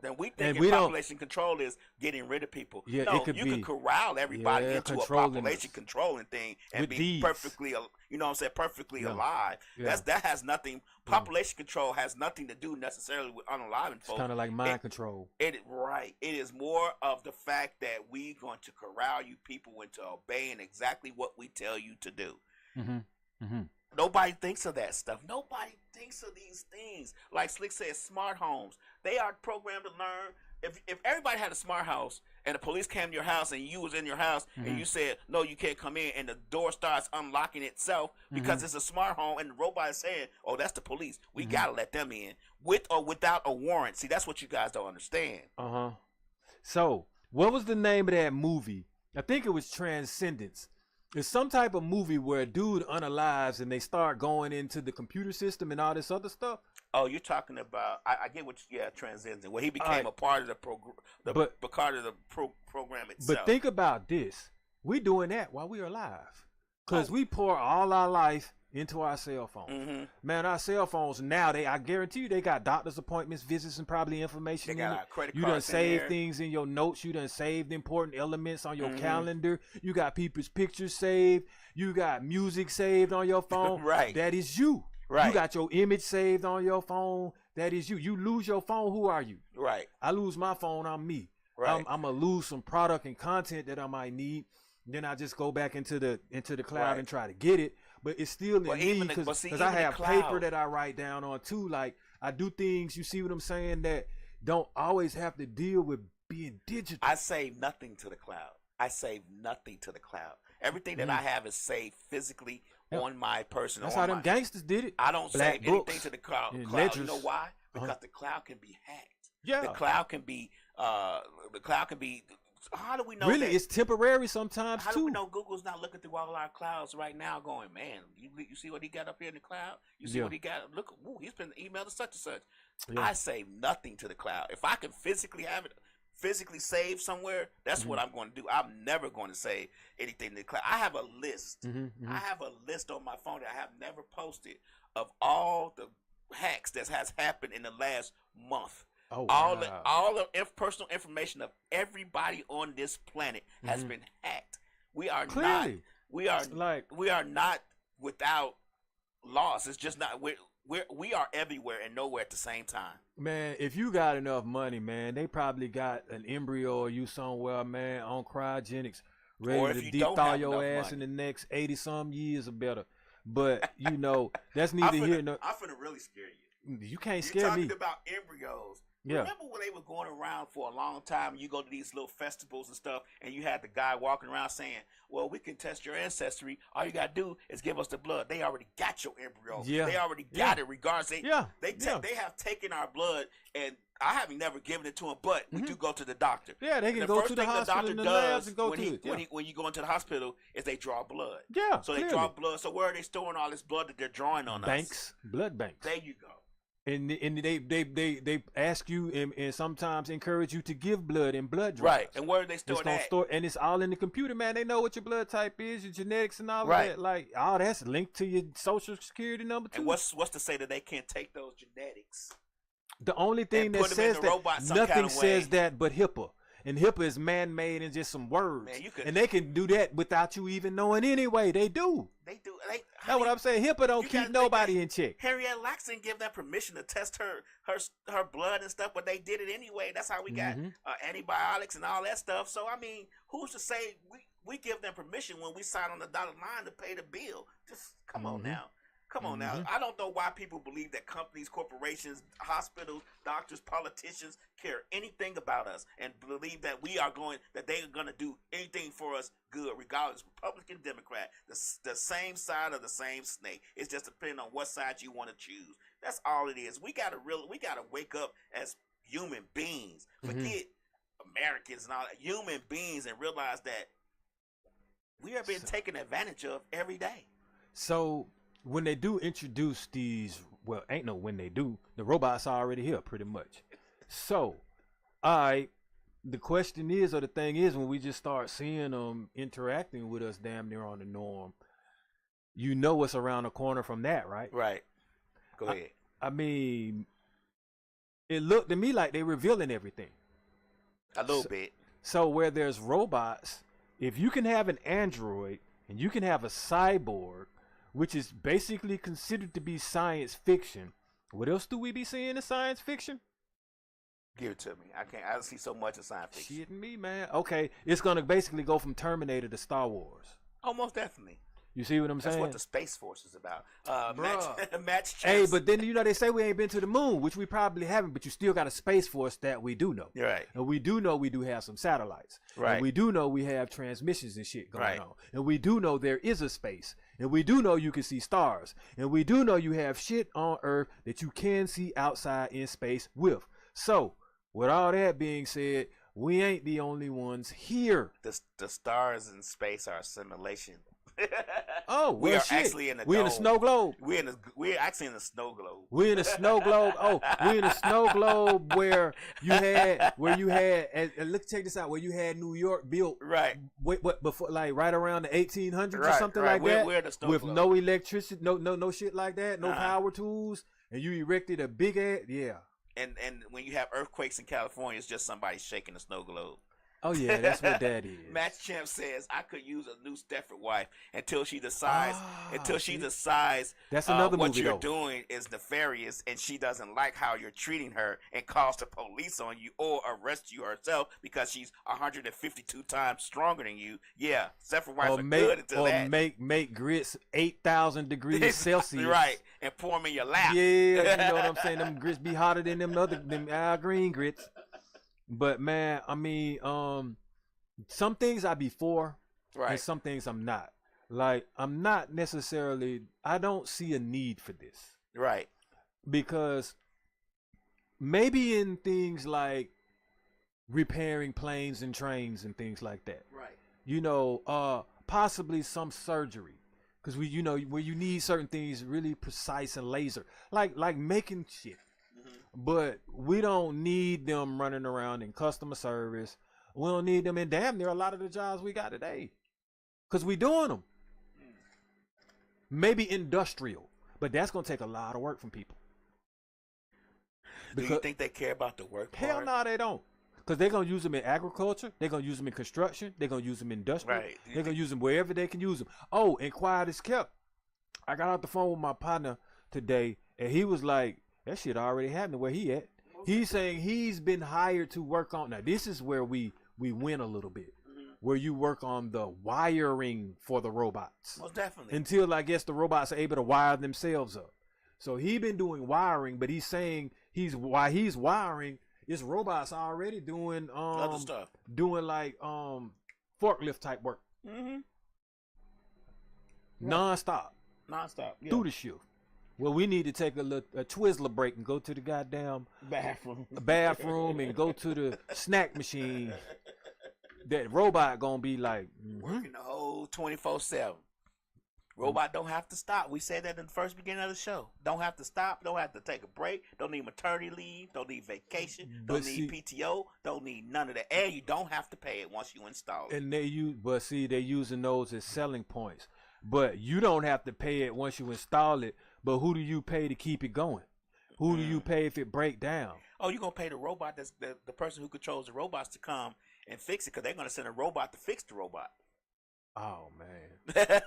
C: And we think population control is getting rid of people.
B: Yeah,
C: no, you can corral everybody into a population controlling thing and be perfectly, perfectly alive. Yeah. That has nothing. Population control has nothing to do necessarily with unaliving folks.
B: It's kind of like mind control.
C: It is more of the fact that we're going to corral you people into obeying exactly what we tell you to do. Nobody thinks of that stuff. Nobody thinks of these things. Like Slick said, smart homes. They are programmed to learn. If everybody had a smart house and the police came to your house and you was in your house and you said, no, you can't come in, and the door starts unlocking itself because it's a smart home and the robot is saying, oh, that's the police. We got to let them in with or without a warrant. See, that's what you guys don't understand.
B: So what was the name of that movie? I think it was Transcendence. It's some type of movie where a dude unalives and they start going into the computer system and all this other stuff.
C: Oh, you're talking about? I get what. Transcendent. Where he became a part of the program itself.
B: But think about this: we doing that while we are alive, because we pour all our life into our cell phones. Man, our cell phones now, I guarantee you, they got doctor's appointments, visits, and probably information.
C: They got our credit
B: you done saved things in your notes. You done saved important elements on your calendar. You got people's pictures saved. You got music saved on your phone.
C: Right.
B: That is you.
C: Right.
B: You got your image saved on your phone. that is you. You lose your phone, who are you?
C: Right.
B: I lose my phone, I'm me.
C: Right.
B: I'm gonna lose some product and content that I might need. Then I just go back into the cloud and try to get it. But it's still in me because I have paper that I write down on too. Like I do things, you see what I'm saying, that don't always have to deal with being digital.
C: I save nothing to the cloud. Everything that I have is saved physically on my personal.
B: That's how them gangsters did it.
C: I don't save anything to the cloud. You know why? Because the cloud can be hacked.
B: Yeah.
C: The cloud can be how do we know
B: really
C: that?
B: It's temporary sometimes
C: how
B: too.
C: do we know Google's not looking through all our clouds right now going, man, you see what he got up here in the cloud? You see what he got? Look, he's been emailed to such and such. Yeah. I save nothing to the cloud. If I can physically have it saved somewhere, that's what I'm going to do. I'm never going to save anything to the cloud. I have a list. I have a list on my phone that I have never posted of all the hacks that has happened in the last month.
B: Oh,
C: all the personal information of everybody on this planet has been hacked. We are not without loss. It's just not we are everywhere and nowhere at the same time.
B: Man, if you got enough money, man, they probably got an embryo of you somewhere, man, on cryogenics, ready to deep thaw your ass in the next 80-some years or better. But you know, that's neither here nor.
C: I'm finna really scare you.
B: You can't scare me.
C: You're talking about embryos.
B: Yeah.
C: Remember when they were going around for a long time, you go to these little festivals and stuff, and you had the guy walking around saying, well, we can test your ancestry. All you got to do is give us the blood. They already got your embryo.
B: Yeah.
C: They already got it regardless. They have taken our blood, and I haven't never given it to them, but we do go to the doctor.
B: Yeah, they can go to the hospital and the labs and go to it.
C: When you go into the hospital, is they draw blood.
B: Yeah,
C: so they draw blood. So where are they storing all this blood that they're drawing on
B: us? Blood banks.
C: There you go.
B: And they ask you and sometimes encourage you to give blood in blood drives.
C: Right. And where are they storing that?
B: And it's all in the computer, man. They know what your blood type is, your genetics and all of that. Like all that's linked to your social security number too.
C: And what's to say that they can't take those genetics?
B: The only thing that says that nothing says that but HIPAA. And HIPAA is man-made and just some words. Man, and they can do that without you even knowing anyway. They do. That's what I'm saying. HIPAA don't keep nobody in check.
C: Henriette Lacks didn't give them permission to test her blood and stuff, but they did it anyway. That's how we got antibiotics and all that stuff. So, I mean, who's to say we give them permission when we sign on the dotted line to pay the bill? Just come on now. Come on now. I don't know why people believe that companies, corporations, hospitals, doctors, politicians care anything about us and believe that they are going to do anything for us good, regardless, Republican, Democrat, the same side of the same snake. It's just depending on what side you want to choose. That's all it is. We gotta wake up as human beings. Forget Americans and all that. Human beings, and realize that we are being taken advantage of every day.
B: So when they do introduce these, well, ain't no when they do, the robots are already here pretty much. So, the question is, or the thing is, when we just start seeing them interacting with us damn near on the norm, you know what's around the corner from that, right?
C: Right. Go ahead.
B: I mean, it looked to me like they're revealing everything.
C: A little bit.
B: So where there's robots, if you can have an android and you can have a cyborg, which is basically considered to be science fiction. What else do we be seeing in science fiction?
C: Give it to me. I see so much of science fiction.
B: Shit me, man. Okay, it's gonna basically go from Terminator to Star Wars.
C: Oh, most definitely.
B: You see what I'm saying?
C: That's what the Space Force is about. Match chess.
B: Hey, but then they say we ain't been to the moon, which we probably haven't, but you still got a Space Force that we do know.
C: You're right.
B: And we do know we do have some satellites.
C: Right.
B: And we do know we have transmissions and shit going on. And we do know there is a space. And we do know you can see stars. And we do know you have shit on Earth that you can see outside in space with. So, with all that being said, we ain't the only ones here.
C: The stars in space are a simulation.
B: Oh,
C: we are actually in the
B: we in a snow globe.
C: We're actually in a snow globe.
B: We're in a snow globe. Oh, we're in a snow globe where you had and look, check this out, where you had New York built what before, like right around the 1800s or something like that,
C: we're in the snow
B: with
C: globe.
B: no electricity, no shit like that, no power tools, and you erected a big ass
C: And when you have earthquakes in California, it's just somebody shaking the snow globe.
B: Oh yeah, that's what that is.
C: Match Champ says I could use a new Stefford wife until she decides
B: that's another
C: what
B: movie
C: you're
B: though.
C: doing is nefarious and she doesn't like how you're treating her and calls the police on you or arrest you herself because she's 152 times stronger than you. Yeah, Stefford wives are good until that.
B: Make grits 8,000 degrees Celsius.
C: Right, and pour them in your lap.
B: Yeah, you know what I'm saying? Them grits be hotter than them Al Green grits. But man, I mean, some things I be for,
C: right,
B: and some things I'm not. Like, I'm not necessarily. I don't see a need for this.
C: Right.
B: Because maybe in things like repairing planes and trains and things like that.
C: Right.
B: You know, possibly some surgery. Because you know, where you need certain things really precise and laser. Like making shit. But we don't need them running around in customer service. We don't need them in damn near a lot of the jobs we got today. Because we doing them. Maybe industrial. But that's going to take a lot of work from people.
C: Do you think they care about the work part?
B: Hell no, they don't. Because they're going to use them in agriculture. They're going to use them in construction. They're going to use them in industrial.
C: Right.
B: They're going to use them wherever they can use them. Oh, and quiet as kept. I got off the phone with my partner today, and he was like, that shit already happened where he at. He's saying he's been hired to work on. Now, this is where we win a little bit. Where you work on the wiring for the robots.
C: Most definitely.
B: Until, I guess, the robots are able to wire themselves up. So he been doing wiring, but he's saying while he's wiring, his robots are already doing
C: other stuff.
B: Doing like forklift type work.
C: Mm-hmm.
B: Non-stop.
C: Yeah.
B: Through the shift. Well, we need to take a Twizzler break and go to the goddamn bathroom and go to the snack machine. That robot gonna be like
C: working the whole 24/7. Robot don't have to stop. We said that in the first beginning of the show. Don't have to stop. Don't have to take a break. Don't need maternity leave. Don't need vacation. Don't need PTO. Don't need none of that. And you don't have to pay it once you install it.
B: And they're using those as selling points. But you don't have to pay it once you install it. But who do you pay to keep it going? Who do you pay if it break down?
C: Oh, you're going to pay the robot, that's the person who controls the robots to come and fix it because they're going to send a robot to fix the robot.
B: Oh, man.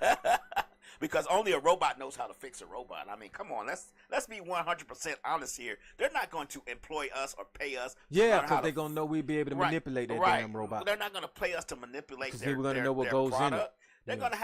C: Because only a robot knows how to fix a robot. I mean, come on, let's be 100% honest here. They're not going to employ us or pay us.
B: Yeah, because they're going to know we'll be able to manipulate that damn robot.
C: They're not going to pay us to manipulate
B: their know what goes
C: product.
B: in it.
C: They're going to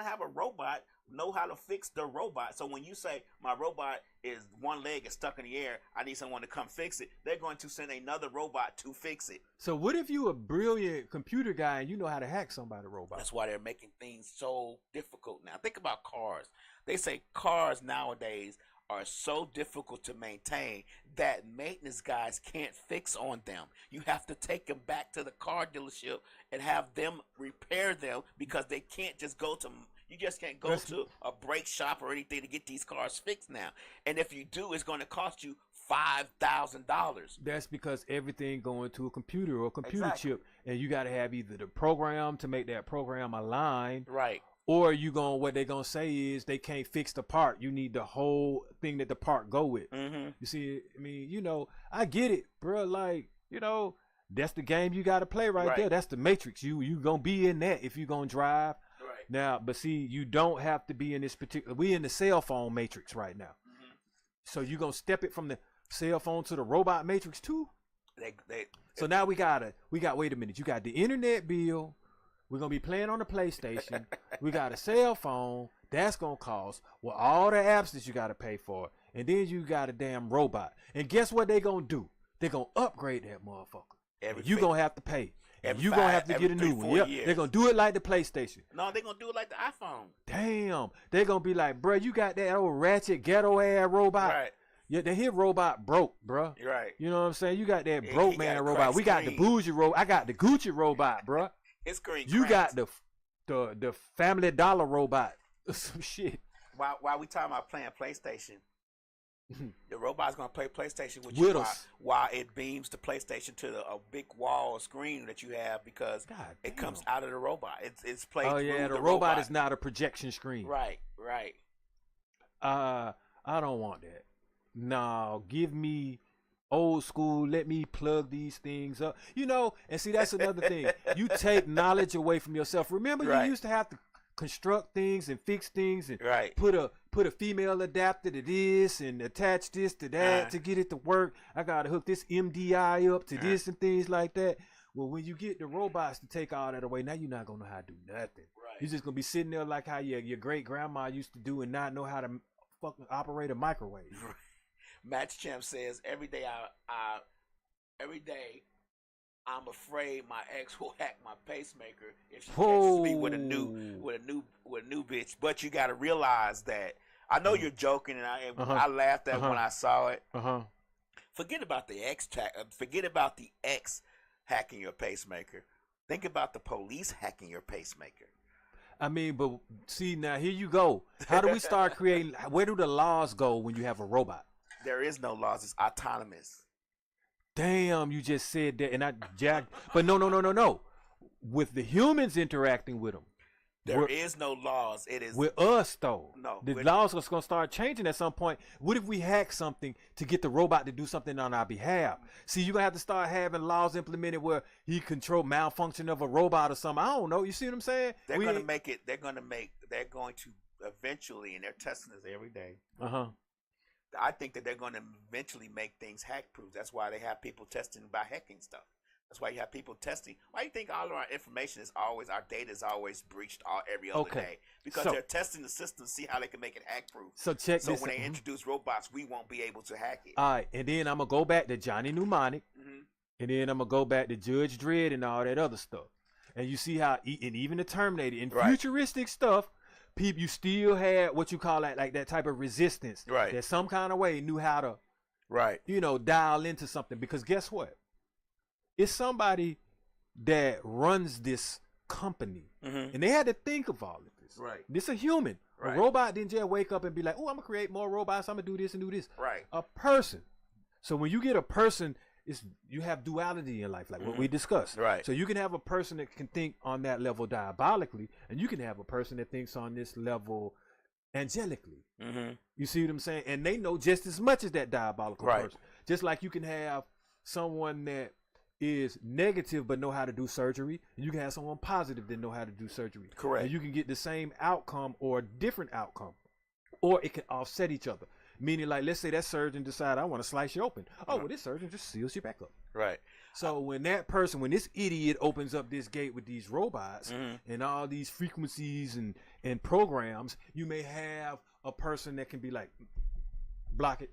C: have a robot know how to fix the robot. So when you say my robot is one leg is stuck in the air, I need someone to come fix it. They're going to send another robot to fix it.
B: So what if you a brilliant computer guy and you know how to hack somebody's robot?
C: That's why they're making things so difficult now. Think about cars. They say cars nowadays are so difficult to maintain that maintenance guys can't fix on them. You have to take them back to the car dealership and have them repair them because they can't just go to you just can't go to a brake shop or anything to get these cars fixed now. And if you do, it's going to cost you $5,000.
B: That's because everything going to a computer or a computer chip, and you got to have either the program to make that program align,
C: right?
B: Or what they're gonna say is they can't fix the part. You need the whole thing that the part go with.
C: Mm-hmm.
B: You see, I mean, I get it, bro. Like, that's the game you got to play right there. That's the matrix. You gonna be in that if you gonna drive.
C: Right.
B: Now, but see, you don't have to be in this particular. We in the cell phone matrix right now.
C: Mm-hmm.
B: So you gonna step it from the cell phone to the robot matrix too? So now we got wait a minute. You got the internet bill. We're going to be playing on the PlayStation. We got a cell phone. That's going to cost. Well, all the apps that you got to pay for. And then you got a damn robot. And guess what they going to do? They're going to upgrade that motherfucker. You're going to have to pay. And you're going to have to get a new one. Yep. They're going to do it like the PlayStation.
C: No, they're going to do it like the iPhone.
B: Damn. They're going to be like, bro, you got that old ratchet ghetto-ass robot.
C: Right.
B: Yeah, the hit robot broke, bro.
C: Right.
B: You know what I'm saying? You got that broke man robot. We got the bougie robot. I got the Gucci robot, bro.
C: It's green.
B: You got the Family Dollar robot. Some shit.
C: While we talking about playing PlayStation, the robot's gonna play PlayStation with you while it beams the PlayStation to a big wall screen that you have because it comes out of the robot. It's played.
B: Oh yeah, the robot is not a projection screen.
C: Right.
B: I don't want that. No, give me old school, let me plug these things up, you know. And see, that's another thing. You take knowledge away from yourself. Remember, you used to have to construct things and fix things and put a female adapter to this and attach this to that to get it to work. I gotta hook this MDI up to this and things like that. Well, when you get the robots to take all that away, now you're not gonna know how to do nothing. You're just gonna be sitting there like how your great grandma used to do and not know how to fucking operate a microwave.
C: Match Champ says every day I'm afraid my ex will hack my pacemaker if she catches me with a new bitch. But you got to realize that I know you're joking, and I laughed at when I saw it. Forget about the ex hacking your pacemaker. Think about the police hacking your pacemaker.
B: I mean, but see, now here you go. How do we start creating? Where do the laws go when you have a robot?
C: There is no laws. It's autonomous.
B: Damn, you just said that, and I jacked. But no. With the humans interacting with them,
C: there is no laws. It is
B: with us though.
C: No,
B: the laws are going to start changing at some point. What if we hack something to get the robot to do something on our behalf? See, you're gonna have to start having laws implemented where he control malfunction of a robot or something. I don't know. You see what I'm saying?
C: They're going to eventually, and they're testing this every day. I think that they're going to eventually make things hack-proof. That's why they have people testing by hacking stuff. That's why you have people testing. Why do you think all of our information is always, our data is always breached every other day? Because they're testing the system to see how they can make it hack-proof. So when they introduce robots, we won't be able to hack it.
B: All right, and then I'm going to go back to Johnny Mnemonic, and then I'm going to go back to Judge Dredd and all that other stuff. And you see how, and even the Terminator, and futuristic stuff, people, you still had what you call like that type of resistance. That some kind of way knew how to, dial into something. Because guess what? It's somebody that runs this company. And they had to think of all of this. This is a human. A robot didn't just wake up and be like, oh, I'm going to create more robots. I'm going to do this and do this. A person. So when you get a person, you have duality in life, like what we discussed. So you can have a person that can think on that level diabolically, and you can have a person that thinks on this level angelically. You see what I'm saying? And they know just as much as that diabolical person. Just like you can have someone that is negative but know how to do surgery, and you can have someone positive that know how to do surgery. And you can get the same outcome or a different outcome, or it can offset each other. Meaning, like, let's say that surgeon decide, I want to slice you open. Oh, well, this surgeon just seals you back up. So when this idiot opens up this gate with these robots and all these frequencies and programs, you may have a person that can be like, block it,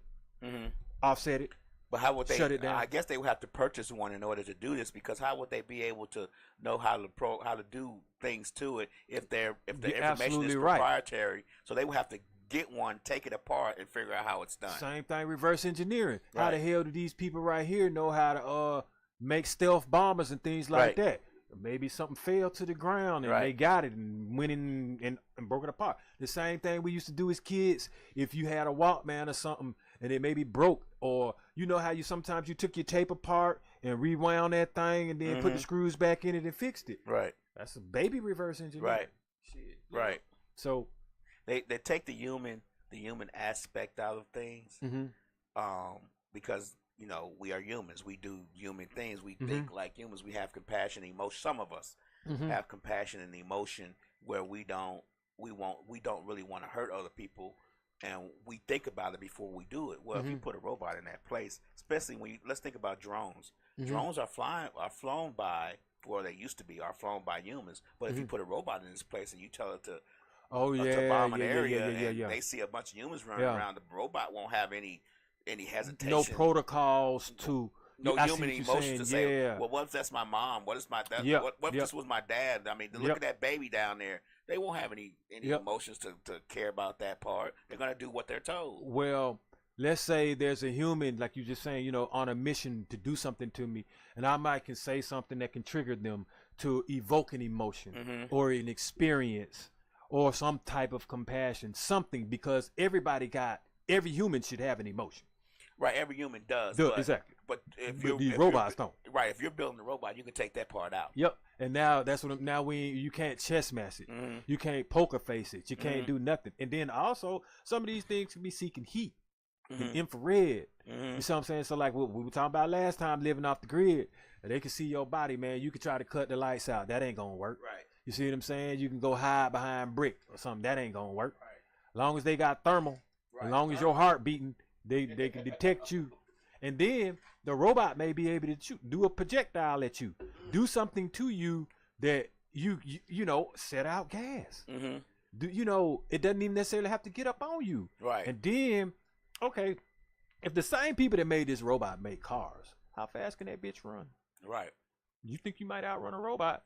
B: offset it.
C: But how would they
B: shut it down?
C: I guess they would have to purchase one in order to do this, because how would they be able to know how to do things to it if the information is proprietary? So they would have to get one, take it apart, and figure out how it's done.
B: Same thing, reverse engineering. How the hell do these people right here know how to make stealth bombers and things like that? Maybe something fell to the ground and they got it and went in and broke it apart. The same thing we used to do as kids. If you had a Walkman or something and it maybe broke, or you know how you sometimes you took your tape apart and rewound that thing and then put the screws back in it and fixed it. That's a baby reverse engineering. Shit. So
C: they take the human aspect out of things, because we are humans. We do human things. We think like humans. We have compassion, emotion. Some of us have compassion and emotion where we don't really want to hurt other people, and we think about it before we do it. Well, if you put a robot in that place, especially let's think about drones. Drones are flown by, well, they used to be, are flown by humans. But if you put a robot in this place and you tell it to bomb an area, and they see a bunch of humans running around, the robot won't have any hesitation.
B: No protocols to
C: no human emotions to say, well, what if that's my mom? What if this was my dad? I mean, look at that baby down there. They won't have any emotions to care about that part. They're going to do what they're told.
B: Well, let's say there's a human, like you just saying, on a mission to do something to me, and I might can say something that can trigger them to evoke an emotion or an experience or some type of compassion, something, because every human should have an emotion.
C: Right, every human does.
B: Exactly.
C: But
B: these robots don't.
C: Right, if you're building a robot, you can take that part out.
B: Yep. And now you can't chess match it. You can't poker face it. You can't do nothing. And then also some of these things can be seeking heat. and infrared. You see what I'm saying? So like what we were talking about last time, living off the grid, they can see your body, man. You can try to cut the lights out. That ain't gonna work.
C: Right.
B: You see what I'm saying? You can go hide behind brick or something. That ain't gonna work.
C: Right.
B: As long as they got thermal, as long as your heart beating, they can detect you. And then the robot may be able to do a projectile at you, do something to you that you know, set out gas. You know, it doesn't even necessarily have to get up on you.
C: Right.
B: And then, okay, if the same people that made this robot make cars, how fast can that bitch run?
C: Right.
B: You think you might outrun a robot?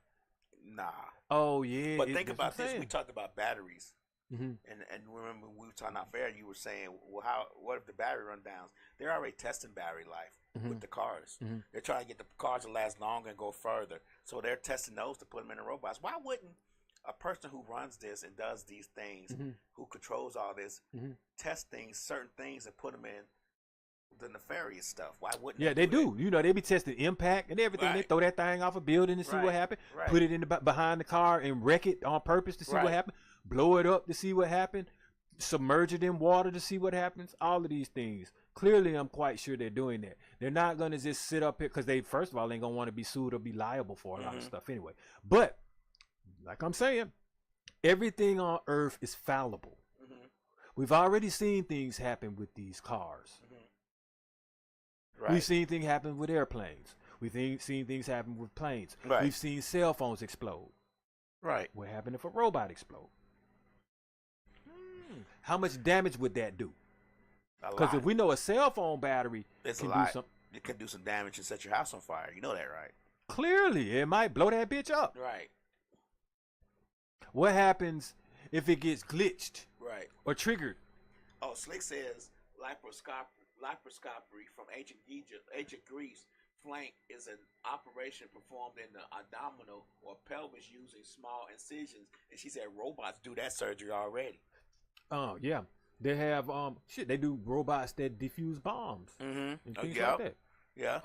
C: Nah.
B: Oh yeah.
C: But think about this. We talked about batteries.
B: Mm-hmm.
C: And remember we were talking off air, you were saying, well, what if the battery run down? They're already testing battery life with the cars. They're trying to get the cars to last longer and go further. So they're testing those to put them in the robots. Why wouldn't a person who runs this and does these things, who controls all this, test things, certain things, and put them in the nefarious stuff? Why wouldn't
B: they do? You know, they be testing impact and everything.
C: Right.
B: They throw that thing off a building to see what happened.
C: Right.
B: Put it in behind the car and wreck it on purpose to see what happened. Blow it up to see what happened. Submerge it in water to see what happens. All of these things. Clearly, I'm quite sure they're doing that. They're not going to just sit up here because they, first of all, ain't going to want to be sued or be liable for a lot of stuff anyway. But, like I'm saying, everything on Earth is fallible. We've already seen things happen with these cars. We've seen things happen with airplanes. We've seen things happen with planes. We've seen cell phones explode. What happened if a robot explodes? How much damage would that do? Because if we know a cell phone battery can do something,
C: it can do some damage and set your house on fire. You know that, right?
B: Clearly, it might blow that bitch up.
C: Right.
B: What happens if it gets glitched?
C: Right.
B: Or triggered?
C: Oh, Slick says laparoscopy from ancient Greece. Flank is an operation performed in the abdominal or pelvis using small incisions, and she said robots do that surgery already.
B: Oh yeah, they have they do robots that defuse bombs and things like that.
C: Yeah.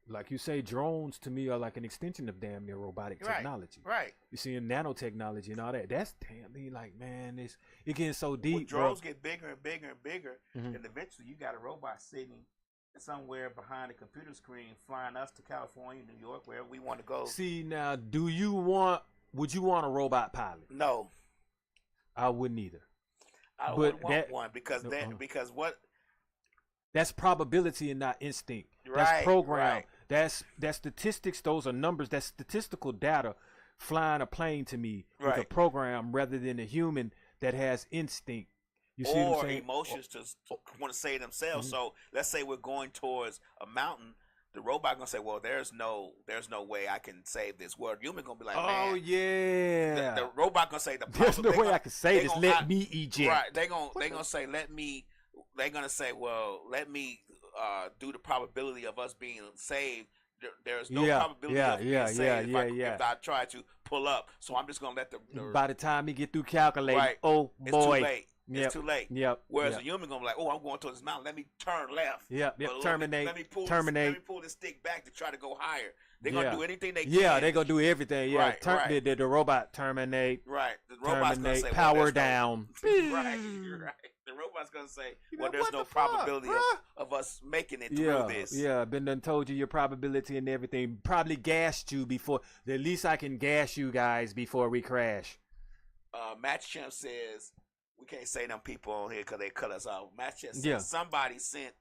B: Like you say, drones to me are like an extension of damn near robotic technology.
C: Right.
B: You see, in nanotechnology and all that. That's damn me like, man, it's getting so deep.
C: When drones get bigger and bigger and bigger, and eventually you got a robot sitting somewhere behind a computer screen flying us to California, New York, wherever we want to go.
B: See, now, would you want a robot pilot?
C: No.
B: I wouldn't either.
C: I wouldn't want one because what?
B: That's probability and not instinct. That's program. That's statistics. Those are numbers. That's statistical data. Flying a plane to me with a program rather than a human that has instinct. You see what I'm saying?
C: Emotions to want to save themselves. So let's say we're going towards a mountain. The robot gonna say, "Well, there's no way I can save this world." Human gonna be like, "Man,
B: oh yeah."
C: The robot gonna say,
B: "There's no way I can save this. Let me eject."
C: Right? They gonna say, "Let me." They're gonna say, "Well, let me do the probability of us being saved." There's no probability of being saved if I try to pull up. So I'm just gonna let the
B: by the time he get through calculating, oh boy,
C: it's too late. It's too late.
B: Yep.
C: Whereas a human gonna be like, "Oh, I'm going towards this mountain. Let me turn left."
B: Yep. Terminate.
C: Let me pull this stick back to try to go higher. They're gonna do anything they can.
B: Yeah, they're gonna do everything. Yeah. The robot terminate.
C: Right. The robot's gonna say,
B: power down.
C: Right. The robot's gonna say, "Well, there's no probability of us making it through this."
B: Yeah, been done told you your probability and everything. Probably gassed you before. At least I can gas you guys before we crash.
C: Match Champ says we can't say them people on here because they cut us off. Match Champ says somebody sent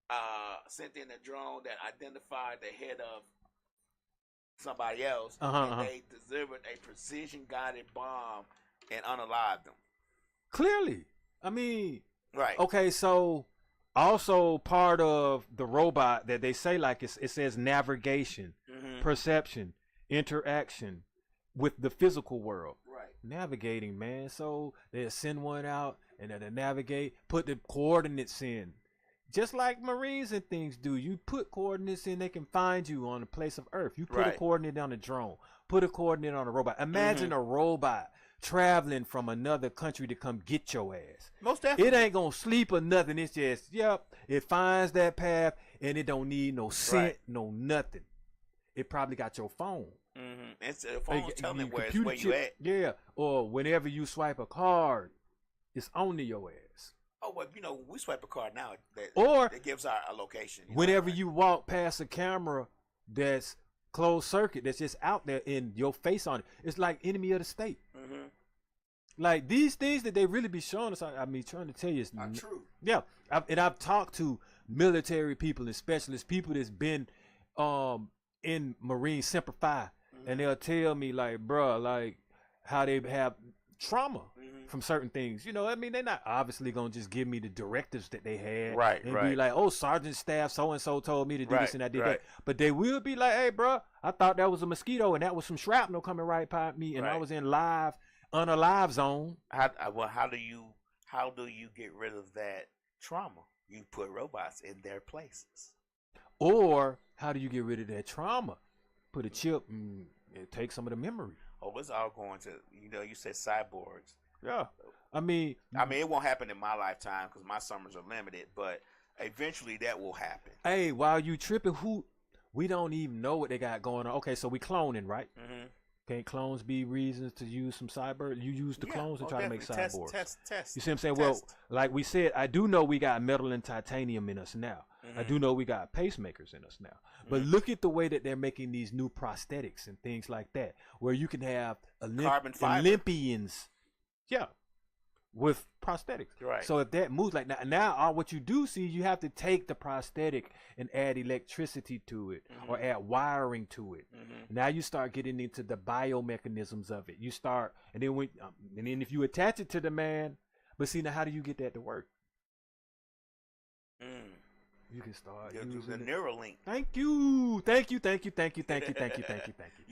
C: in a drone that identified the head of somebody else, and they delivered a precision-guided bomb and unalived them.
B: Clearly. I mean,
C: right.
B: Okay, so also part of the robot that they say, like it says navigation, perception, interaction with the physical world.
C: Right.
B: Navigating, man. So they send one out and then they navigate, put the coordinates in. Just like Marines and things do. You put coordinates in, they can find you on a place of Earth. You put a coordinate on a drone, put a coordinate on a robot. Imagine a robot traveling from another country to come get your ass.
C: Most definitely.
B: It ain't gonna sleep or nothing. It's just, it finds that path and it don't need no scent, no nothing. It probably got your phone.
C: It's the phone's telling it where you at.
B: Yeah, or whenever you swipe a card, it's on to your ass.
C: Oh well, we swipe a card now.
B: Or
C: it gives our location.
B: Whenever you walk past a camera that's closed circuit, that's just out there in your face on it, it's like enemy of the state.
C: Mm-hmm.
B: Like these things that they really be showing us. I mean, trying to tell you, it's
C: not true.
B: Yeah, I've talked to military people and specialists, people that's been in Marine Semper Fi, and they'll tell me like, bruh, like how they have trauma from certain things. I mean, they're not obviously gonna just give me the directives that they had,
C: right?
B: And be like, oh, sergeant staff so and so told me to do this and I did that. But they will be like, hey, bruh, I thought that was a mosquito and that was some shrapnel coming right by me, and I was in unalive zone.
C: How do you get rid of that trauma? You put robots in their places.
B: Or how do you get rid of that trauma? Put a chip and take some of the memory.
C: Oh, it's all going to, you said cyborgs.
B: Yeah. I mean,
C: it won't happen in my lifetime because my summers are limited, but eventually that will happen.
B: Hey, while you tripping, we don't even know what they got going on. Okay, so we cloning, right? Mm-hmm. Can't clones be reasons to use some cyber? You use the clones and try to make cyborgs. Test. You see what I'm saying? Well, like we said, I do know we got metal and titanium in us now. I do know we got pacemakers in us now. But look at the way that they're making these new prosthetics and things like that, where you can have Olympians, with prosthetics.
C: Right.
B: So if that moves like now what you do see, you have to take the prosthetic and add electricity to it or add wiring to it. Now you start getting into the biomechanisms of it. You start, and then if you attach it to the man, but see now how do you get that to work? You can start using the Neuralink. Thank you. You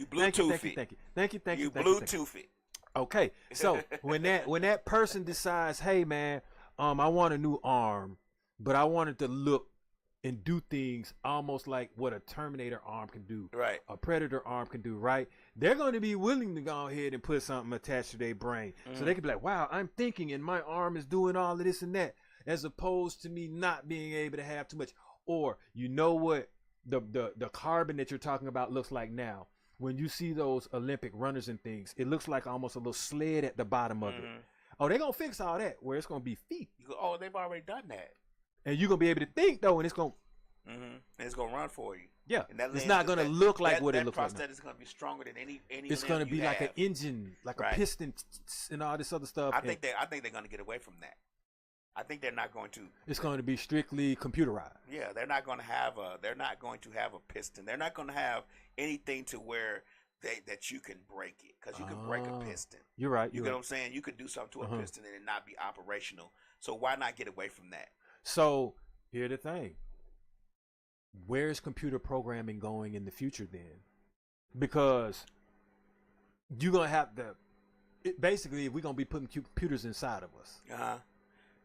C: Bluetooth it.
B: Thank you.
C: You Bluetooth it.
B: Okay, so when that person decides, hey man, I want a new arm, but I want it to look and do things almost like what a Terminator arm can do,
C: right?
B: A Predator arm can do, right? They're going to be willing to go ahead and put something attached to their brain, so they can be like, wow, I'm thinking, and my arm is doing all of this and that, as opposed to me not being able to have too much. Or you know what the carbon that you're talking about looks like now. When you see those Olympic runners and things, it looks like almost a little sled at the bottom of it. Oh, they're going to fix all that where it's going to be feet.
C: Oh, they've already done that.
B: And you're going to be able to think, though, and it's going
C: to... And it's going to run for you.
B: Yeah. It's not going to look like what it looks like.
C: That prosthetic is going to be stronger than any
B: It's going to be like an engine, like a piston and all this other stuff.
C: I think they're going to get away from that. I think they're not going to.
B: It's going to be strictly computerized.
C: Yeah, they're not going to have a piston. They're not going to have anything to where that you can break it, because you can break a piston.
B: You're right.
C: You get what I'm saying? You could do something to a piston and it not be operational. So why not get away from that?
B: So here's the thing. Where's computer programming going in the future then? Because you're going to have basically, we're going to be putting computers inside of us.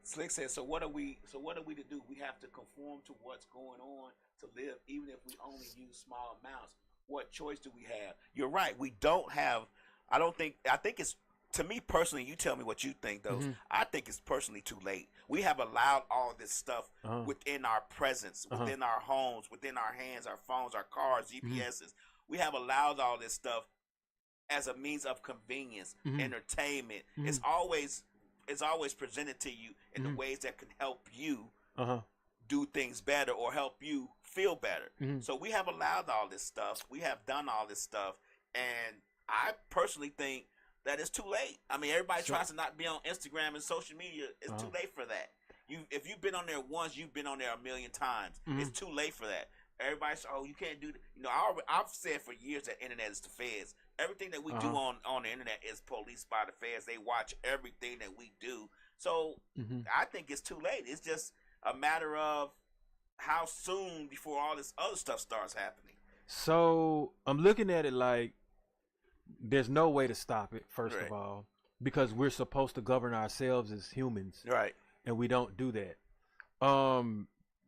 C: Slick says, so what are we to do? We have to conform to what's going on to live, even if we only use small amounts. What choice do we have? You're right. We don't have, I think it's, to me personally, you tell me what you think, though. I think it's personally too late. We have allowed all this stuff within our presence, within our homes, within our hands, our phones, our cars, GPSs. We have allowed all this stuff as a means of convenience, entertainment. It's always presented to you in the ways that can help you do things better or help you feel better. So we have allowed all this stuff. We have done all this stuff. And I personally think that it's too late. I mean, everybody tries to not be on Instagram and social media. It's too late for that. If you've been on there once, you've been on there a million times. It's too late for that. Everybody's, you can't do that. I've said for years that internet is the feds. Everything that we do on the internet is policed by the feds. They watch everything that we do. So I think it's too late. It's just a matter of how soon before all this other stuff starts happening.
B: So I'm looking at it like there's no way to stop it, first of all, because we're supposed to govern ourselves as humans.
C: Right.
B: And we don't do that.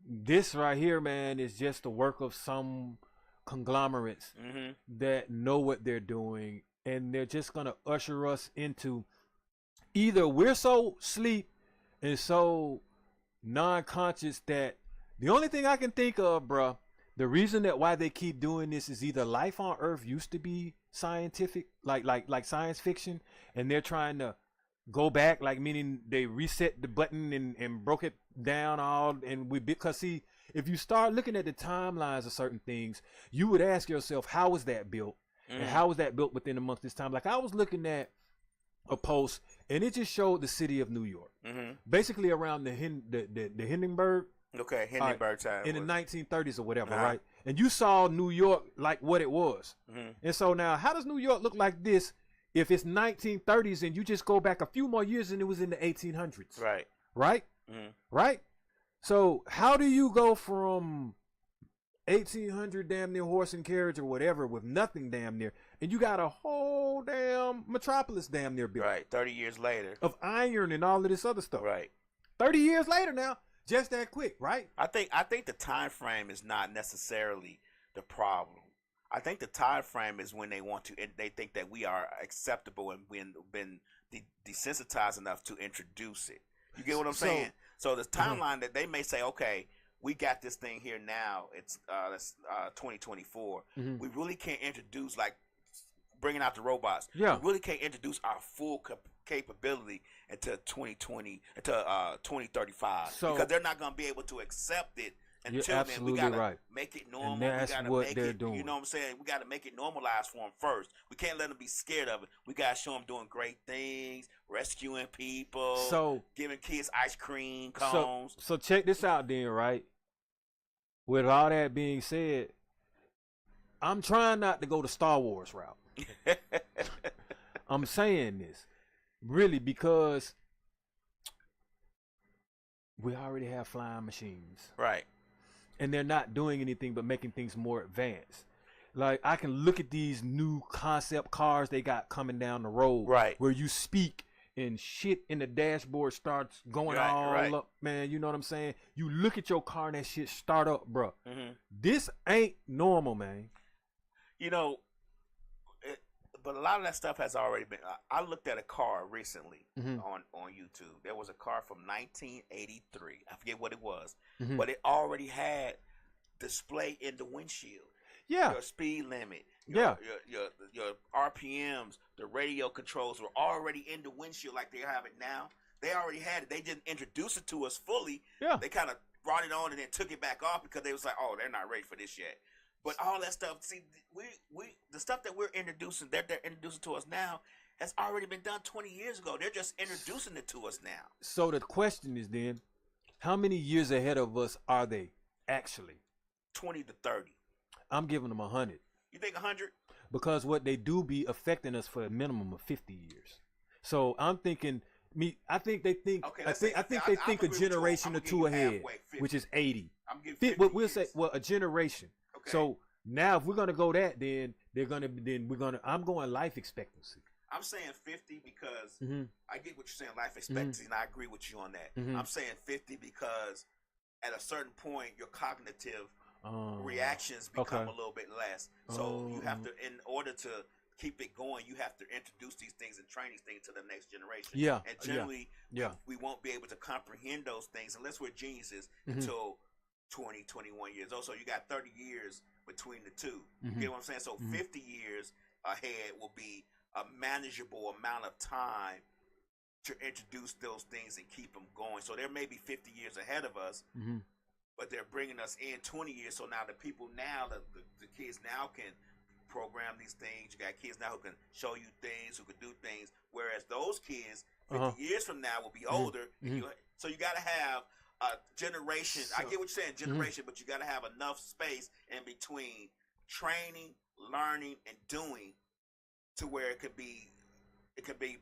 B: This right here, man, is just the work of some conglomerates that know what they're doing, and they're just going to usher us into either we're so sleep and so non-conscious that the only thing I can think of, bruh, the reason that why they keep doing this is either life on Earth used to be scientific, like science fiction, and they're trying to go back, like meaning they reset the button and broke it down all, and because see, if you start looking at the timelines of certain things, you would ask yourself, how was that built? And how was that built within a month this time? Like I was looking at a post, and it just showed the city of New York, basically around the Hindenburg.
C: Okay, Hindenburg time.
B: In the 1930s or whatever, right? And you saw New York like what it was. And so now, how does New York look like this if it's 1930s and you just go back a few more years and it was in the 1800s?
C: Right.
B: Right? Right? So how do you go from 1800 damn near horse and carriage or whatever with nothing damn near, and you got a whole damn metropolis damn near built?
C: Right, 30 years later.
B: Of iron and all of this other stuff.
C: Right.
B: 30 years later now. Just that quick, right?
C: I think the time frame is not necessarily the problem. I think the time frame is when they think that we are acceptable and been desensitized enough to introduce it. You get what I'm saying? So the timeline that they may say, okay, we got this thing here now. It's 2024. We really can't introduce like bringing out the robots. Yeah, we really can't introduce our full capability until 2035 because they're not going to be able to accept it until then. We gotta make it normal.
B: And that's what they're doing.
C: You know what I'm saying? We got to make it normalized for them first. We can't let them be scared of it. We got to show them doing great things, rescuing people, giving kids ice cream cones.
B: So check this out then, right? With all that being said, I'm trying not to go the Star Wars route. I'm saying this really because we already have flying machines,
C: right?
B: And they're not doing anything but making things more advanced. Like I can look at these new concept cars they got coming down the road,
C: right?
B: Where you speak and shit in the dashboard starts going all up, man. You know what I'm saying? You look at your car and that shit start up, bro. This ain't normal, man.
C: You know. But a lot of that stuff has already been. I looked at a car recently on YouTube. There was a car from 1983. I forget what it was, but it already had display in the windshield.
B: Yeah,
C: your speed limit. Your RPMs, the radio controls were already in the windshield like they have it now. They already had it. They didn't introduce it to us fully.
B: Yeah,
C: they kind of brought it on and then took it back off because they was like, oh, they're not ready for this yet. But all that stuff, see, we the stuff that we're introducing, they're introducing to us now, has already been done 20 years ago. They're just introducing it to us now.
B: So the question is then, how many years ahead of us are they actually?
C: 20 to 30.
B: I'm giving them 100.
C: You think 100?
B: Because what they do be affecting us for a minimum of 50 years. So I'm thinking, I think they think,
C: okay,
B: I think they think a generation or two ahead, which is 80.
C: I'm giving 50
B: but we'll
C: years.
B: say, well, a generation.
C: Okay.
B: So now if we're gonna go that, then I'm going life expectancy.
C: I'm saying 50 because I get what you're saying, life expectancy, and I agree with you on that. I'm saying 50 because at a certain point your cognitive reactions become a little bit less. So you have to, in order to keep it going, you have to introduce these things and train these things to the next generation.
B: Yeah.
C: And generally, we won't be able to comprehend those things unless we're geniuses until 20, 21 years old. So you got 30 years between the two. You get what I'm saying? So 50 years ahead will be a manageable amount of time to introduce those things and keep them going. So there may be 50 years ahead of us, but they're bringing us in 20 years. So now the people now, the kids now can program these things. You got kids now who can show you things, who can do things, whereas those kids 50 years from now will be older. So you got to have a generation. I get what you're saying, generation, but you got to have enough space in between training, learning, and doing to where it could be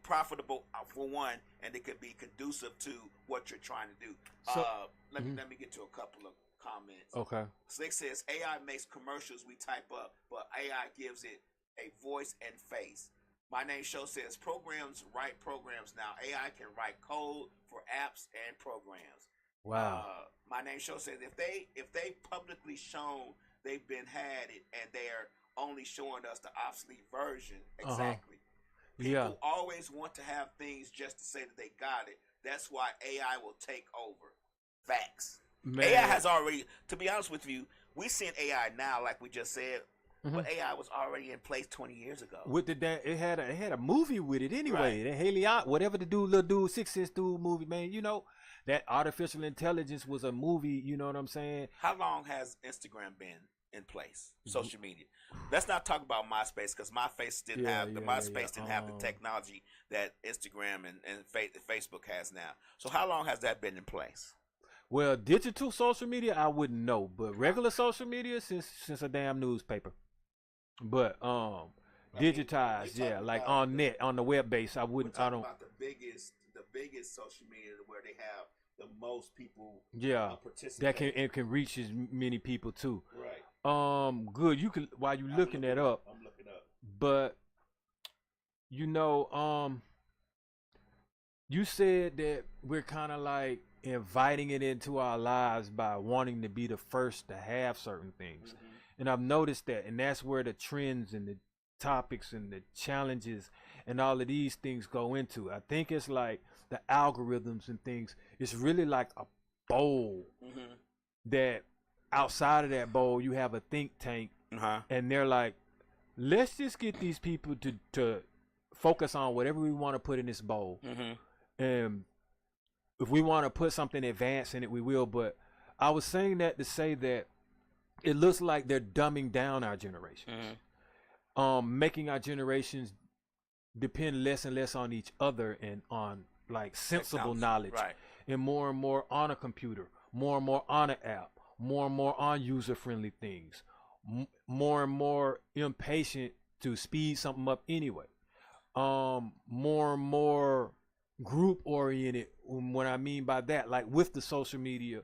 C: profitable for one, and it could be conducive to what you're trying to do. So, let me get to a couple of comments.
B: Okay.
C: Slick says AI makes commercials we type up, but AI gives it a voice and face. My name show says write programs now. AI can write code for apps and programs.
B: Wow.
C: My name show says if they publicly shown they've been had it and they're only showing us the obsolete version, exactly. People always want to have things just to say that they got it. That's why AI will take over. Facts. Man. AI has already, to be honest with you, we seeing AI now, like we just said, but AI was already in place 20 years ago.
B: With it had a movie with it anyway. That Haley, whatever the little dude, 6 Sense dude movie, man. You know, that artificial intelligence was a movie. You know what I'm saying?
C: How long has Instagram been in place? Social media. Let's not talk about MySpace because MySpace didn't have the technology that Instagram and Facebook has now. So how long has that been in place?
B: Well, digital social media, I wouldn't know, but regular social media since a damn newspaper. But digitized, like on net, on the web base, I wouldn't. I don't.
C: About the biggest social media where they have the most people.
B: Participate. That can reach as many people too.
C: Right.
B: Good. You can while you looking that up.
C: I'm looking up.
B: But you know, you said that we're kind of like inviting it into our lives by wanting to be the first to have certain things. And I've noticed that, and that's where the trends and the topics and the challenges and all of these things go into. I think it's like the algorithms and things. It's really like a bowl that outside of that bowl you have a think tank, and they're like, let's just get these people to focus on whatever we want to put in this bowl. And if we want to put something advanced in it, we will. But I was saying that to say that it looks like they're dumbing down our generations, making our generations depend less and less on each other and on like sensible knowledge, and more on a computer, more and more on an app, more and more on user-friendly things, more and more impatient to speed something up anyway, more and more group-oriented. What I mean by that, like with the social media,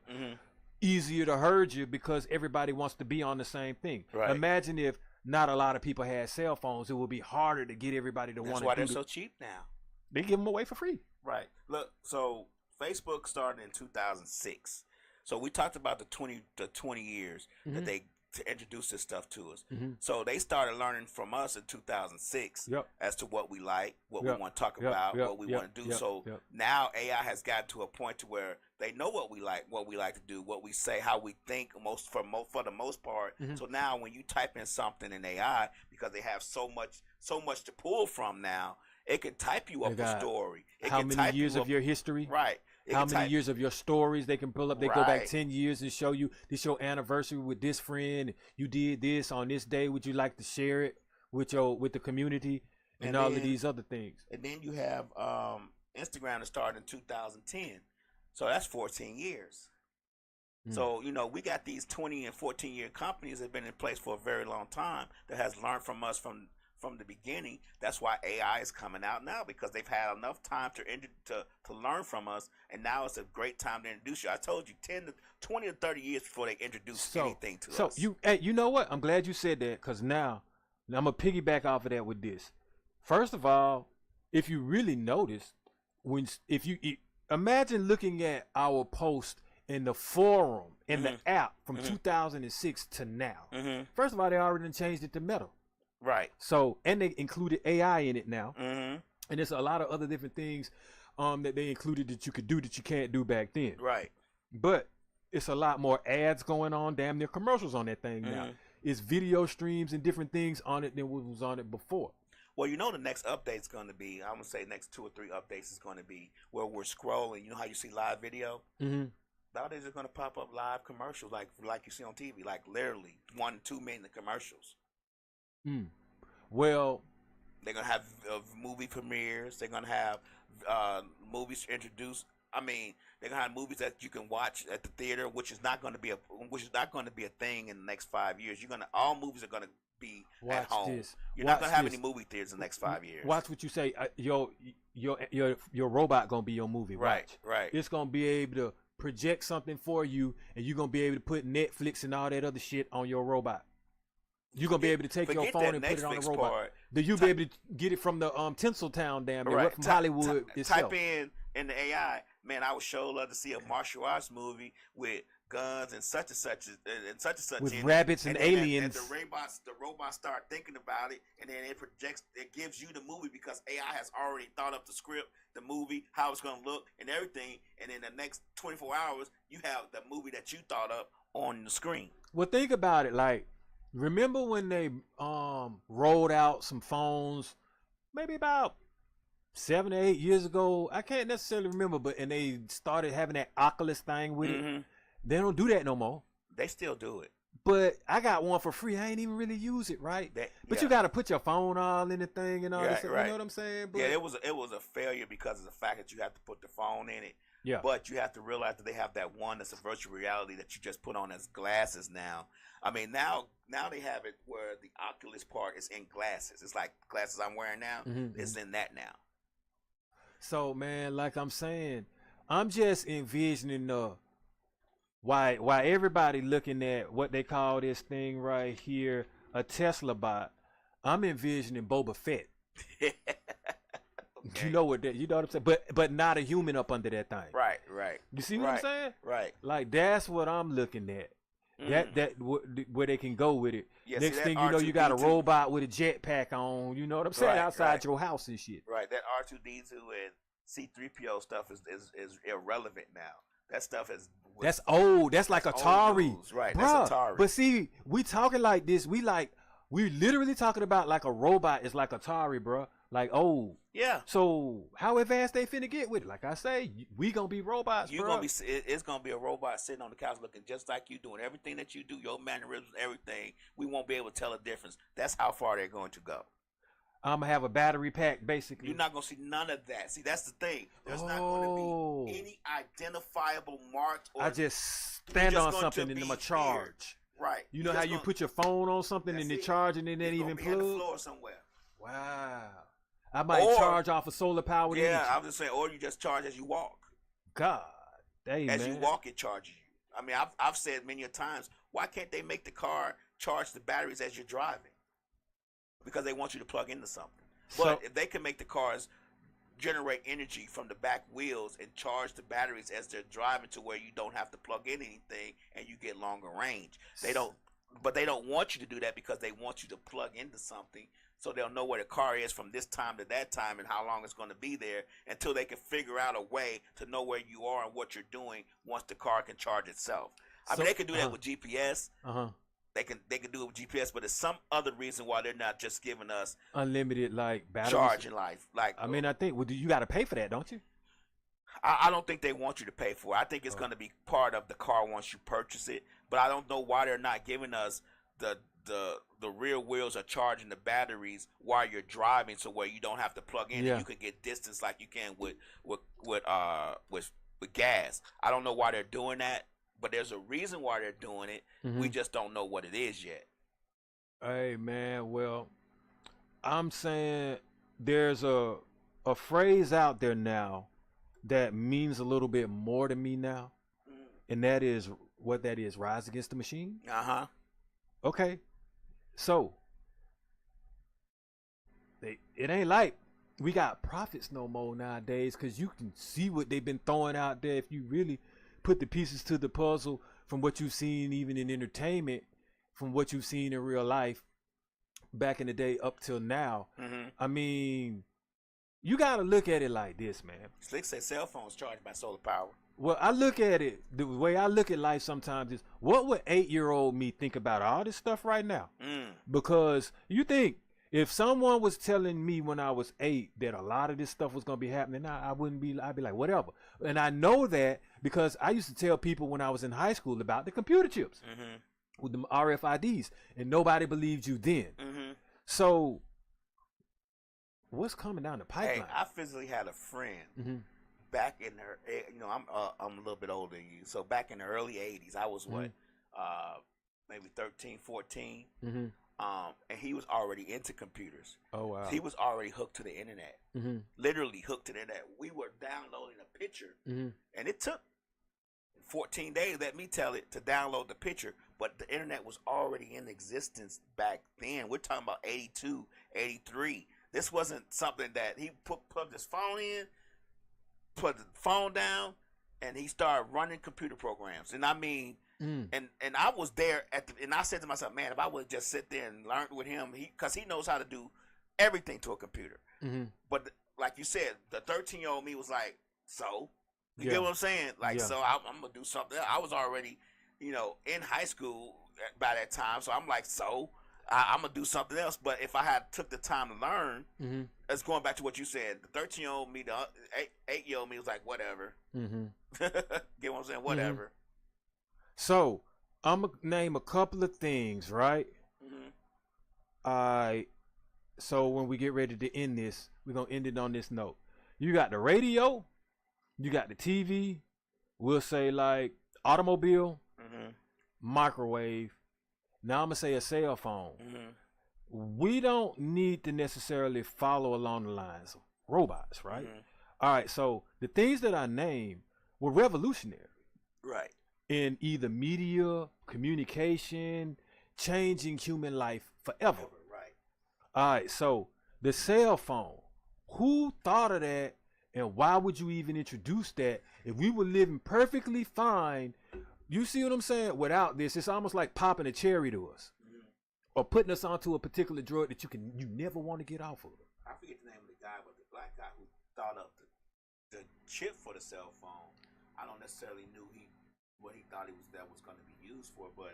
B: easier to herd you because everybody wants to be on the same thing. Imagine if not a lot of people had cell phones, it would be harder to get everybody to want to.
C: That's why they're so cheap now.
B: They give them away for free.
C: Right. Look, so Facebook started in 2006. So we talked about the 20 years that they introduced this stuff to us. So they started learning from us in 2006 as to what we like, what we want to talk about, what we want to do. So now AI has gotten to a point to where they know what we like to do, what we say, how we think for the most part. So now when you type in something in AI, because they have so much to pull from now, it can type you up a story.
B: How many years of your history?
C: Right.
B: How many years of your stories they can pull up? They go back 10 years and show you this your anniversary with this friend. You did this on this day. Would you like to share it with the community and all of these other things?
C: And then you have Instagram that started in 2010. So that's 14 years. So, you know, we got these 20 and 14-year companies that have been in place for a very long time that has learned from us from the beginning. That's why AI is coming out now, because they've had enough time to learn from us, and now it's a great time to introduce you. I told you 20 to 30 years before they introduce anything to us.
B: So you know what? I'm glad you said that, because now I'm going to piggyback off of that with this. First of all, if you really notice, if you imagine looking at our post in the forum, in the app from 2006 to now. First of all, they already changed it to Meta.
C: Right.
B: So, and they included AI in it now. And there's a lot of other different things that they included that you could do that you can't do back then.
C: Right.
B: But it's a lot more ads going on, damn near commercials on that thing now. It's video streams and different things on it than what was on it before.
C: Well, you know the next update's going to be, I'm going to say next 2 or 3 updates is going to be where we're scrolling. You know how you see live video? Nowadays they're going to pop up live commercials like you see on TV, like literally 1 to 2 minute commercials.
B: Well,
C: they're going to have movie premieres. They're going to have movies introduced. I mean, they're going to have movies that you can watch at the theater, which is not going to be a thing in the next 5 years. All movies are going to be at home. You're not going to have any movie theaters in the next 5 years.
B: Watch what you say. Your robot going to be your movie.
C: Right.
B: It's going to be able to project something for you, and you're going to be able to put Netflix and all that other shit on your robot. You're going to be able to take your phone and put it on the robot. You'll be able to get it from the Tinseltown damn near from Hollywood itself.
C: Type in the AI, man, I would sure love to see a martial arts movie with guns and such and such
B: with rabbits and aliens.
C: And the robots start thinking about it, and then it gives you the movie because AI has already thought up the script, the movie, how it's going to look and everything, and in the next 24 hours you have the movie that you thought up on the screen.
B: Well, think about it, like Remember when they rolled out some phones maybe about 7 or 8 years ago? I can't necessarily remember, but and they started having that Oculus thing with it. They don't do that no more.
C: They still do it.
B: But I got one for free. I ain't even really use it, right? But you got to put your phone all in the thing and all this. You know what I'm saying? But,
C: yeah, it was a failure because of the fact that you have to put the phone in it.
B: Yeah.
C: But you have to realize that they have that one that's a virtual reality that you just put on as glasses now. I mean, now they have it where the Oculus part is in glasses. It's like glasses I'm wearing now. It's in that now.
B: So, man, like I'm saying, I'm just envisioning why everybody looking at what they call this thing right here, a Tesla bot. I'm envisioning Boba Fett. Okay. You know what I'm saying? But not a human up under that thing.
C: Right.
B: You see what I'm saying?
C: Right.
B: Like that's what I'm looking at. Where they can go with it.
C: Yeah,
B: next thing you know, you got a robot with a jetpack on. You know what I'm saying? Outside your house and shit.
C: Right. That R2D2 and C3PO stuff is irrelevant now. That stuff that's
B: old. That's like Atari.
C: Right.
B: Bruh,
C: that's Atari.
B: But see, we talking like this. We literally talking about like a robot is like Atari, bro. Like old.
C: Yeah.
B: So how advanced they finna get with it? Like I say, we gonna be robots.
C: It's gonna be a robot sitting on the couch looking just like you, doing everything that you do, your mannerisms, everything. We won't be able to tell a difference. That's how far they're going to go.
B: I'm gonna have a battery pack, basically.
C: You're not gonna see none of that. See, that's the thing. There's not gonna be any identifiable mark.
B: I just stand on something and I'm charge.
C: Right.
B: You know how you put your phone on something and it charge and it ain't even
C: plug? On the floor somewhere.
B: Wow. I might charge off of solar power.
C: Yeah, I'm just saying, or you just charge as you walk.
B: God, as
C: you walk, it charges you. I mean, I've said many a times, why can't they make the car charge the batteries as you're driving? Because they want you to plug into something. But if they can make the cars generate energy from the back wheels and charge the batteries as they're driving to where you don't have to plug in anything and you get longer range. They don't want you to do that because they want you to plug into something so they'll know where the car is from this time to that time and how long it's going to be there until they can figure out a way to know where you are and what you're doing once the car can charge itself. I mean, they can do that with GPS. They can do it with GPS, but there's some other reason why they're not just giving us
B: unlimited like batteries
C: charging life. Like,
B: I mean, I think you got to pay for that, don't you?
C: I don't think they want you to pay for it. I think it's going to be part of the car once you purchase it. But I don't know why they're not giving us the rear wheels are charging the batteries while you're driving, so where you don't have to plug in and you can get distance like you can with gas. I don't know why they're doing that, but there's a reason why they're doing it. We just don't know what it is yet.
B: Hey man, well, I'm saying there's a phrase out there now that means a little bit more to me now, and that is what that is: rise against the machine. Okay, so it ain't like we got prophets no more nowadays, because you can see what they've been throwing out there if you really put the pieces to the puzzle from what you've seen even in entertainment, from what you've seen in real life back in the day up till now. I mean, you got to look at it like this, man.
C: Slick said cell phones charged by solar power.
B: Well, I look at it, the way I look at life sometimes is, what would 8-year-old me think about all this stuff right now? Because you think, if someone was telling me when I was 8 that a lot of this stuff was going to be happening, I'd be like, whatever. And I know that because I used to tell people when I was in high school about the computer chips with the RFIDs, and nobody believed you then. So what's coming down the pipeline?
C: Hey, I physically had a friend back in her, I'm a little bit older than you. So back in the early 80s, I was maybe 13, 14. And he was already into computers. Oh, wow. He was already hooked to the internet. Literally hooked to the internet. We were downloading a picture, and it took 14 days, let me tell it, to download the picture. But the internet was already in existence back then. We're talking about 82, 83. This wasn't something that he plugged his phone in, put the phone down, and he started running computer programs. And I mean, and I was there and I said to myself, man, if I would just sit there and learn with him, because he knows how to do everything to a computer. But like you said, the 13-year-old me was like, so you get what I'm saying? Like, so I'm gonna do something. I was already, in high school, by that time. So I'm like, I'm gonna do something else. But if I had took the time to learn, it's going back to what you said. The 13-year-old me, the 8-year-old me was like, whatever. Get what I'm saying? Whatever.
B: So I'm gonna name a couple of things, right? So when we get ready to end this, we're gonna end it on this note. You got the radio, you got the TV, we'll say like automobile, microwave. Now I'm gonna say a cell phone. We don't need to necessarily follow along the lines of robots, right? All right, so the things that I named were revolutionary.
C: Right.
B: In either media, communication, changing human life forever.
C: Right.
B: All right, so the cell phone, who thought of that, and why would you even introduce that if we were living perfectly fine? You see what I'm saying? Without this, it's almost like popping a cherry to us, or putting us onto a particular drug that you never want to get off of.
C: I forget the name of the guy, but the black guy who thought up the chip for the cell phone. I don't necessarily knew what he thought that was going to be used for, but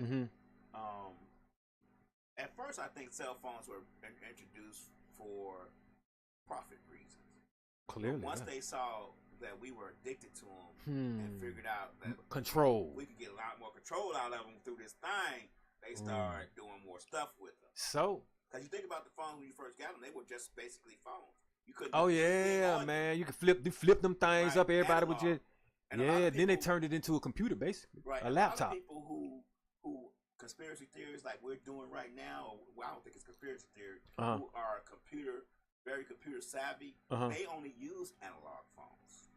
C: at first I think cell phones were introduced for profit reasons.
B: Clearly,
C: but once they saw that we were addicted to them and figured out that we could get a lot more control out of them through this thing, they started doing more stuff with them.
B: So,
C: because you think about the phones when you first got them, they were just basically phones. You couldn't.
B: Oh yeah, man! You could flip them things up. Everybody would just. Then they turned it into a computer, basically, a laptop.
C: A lot of people who conspiracy theories like we're doing right now, well, I don't think it's conspiracy theory, who are very computer savvy, they only use analog phones.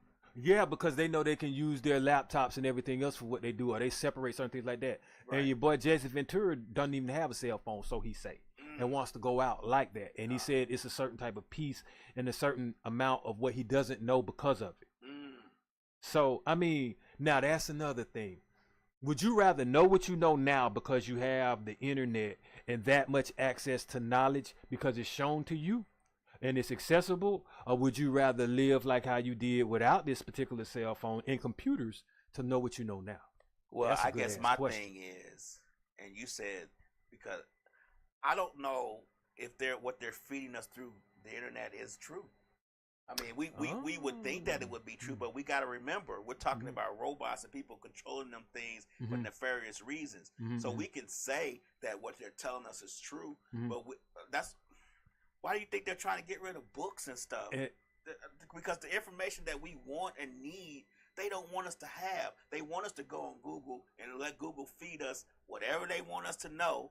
B: Yeah, because they know they can use their laptops and everything else for what they do, or they separate certain things like that. Right. And your boy Jesse Ventura doesn't even have a cell phone, so he say, and wants to go out like that. And he said it's a certain type of peace and a certain amount of what he doesn't know because of it. So, I mean, now that's another thing. Would you rather know what you know now because you have the internet and that much access to knowledge because it's shown to you and it's accessible? Or would you rather live like how you did without this particular cell phone and computers to know what you know now?
C: Well, I guess my thing is, and you said, because I don't know if what they're feeding us through the internet is true. I mean, we would think that it would be true, but we got to remember, we're talking about robots and people controlling them things for nefarious reasons. So we can say that what they're telling us is true, but that's why do you think they're trying to get rid of books and stuff? Because the information that we want and need, they don't want us to have. They want us to go on Google and let Google feed us whatever they want us to know,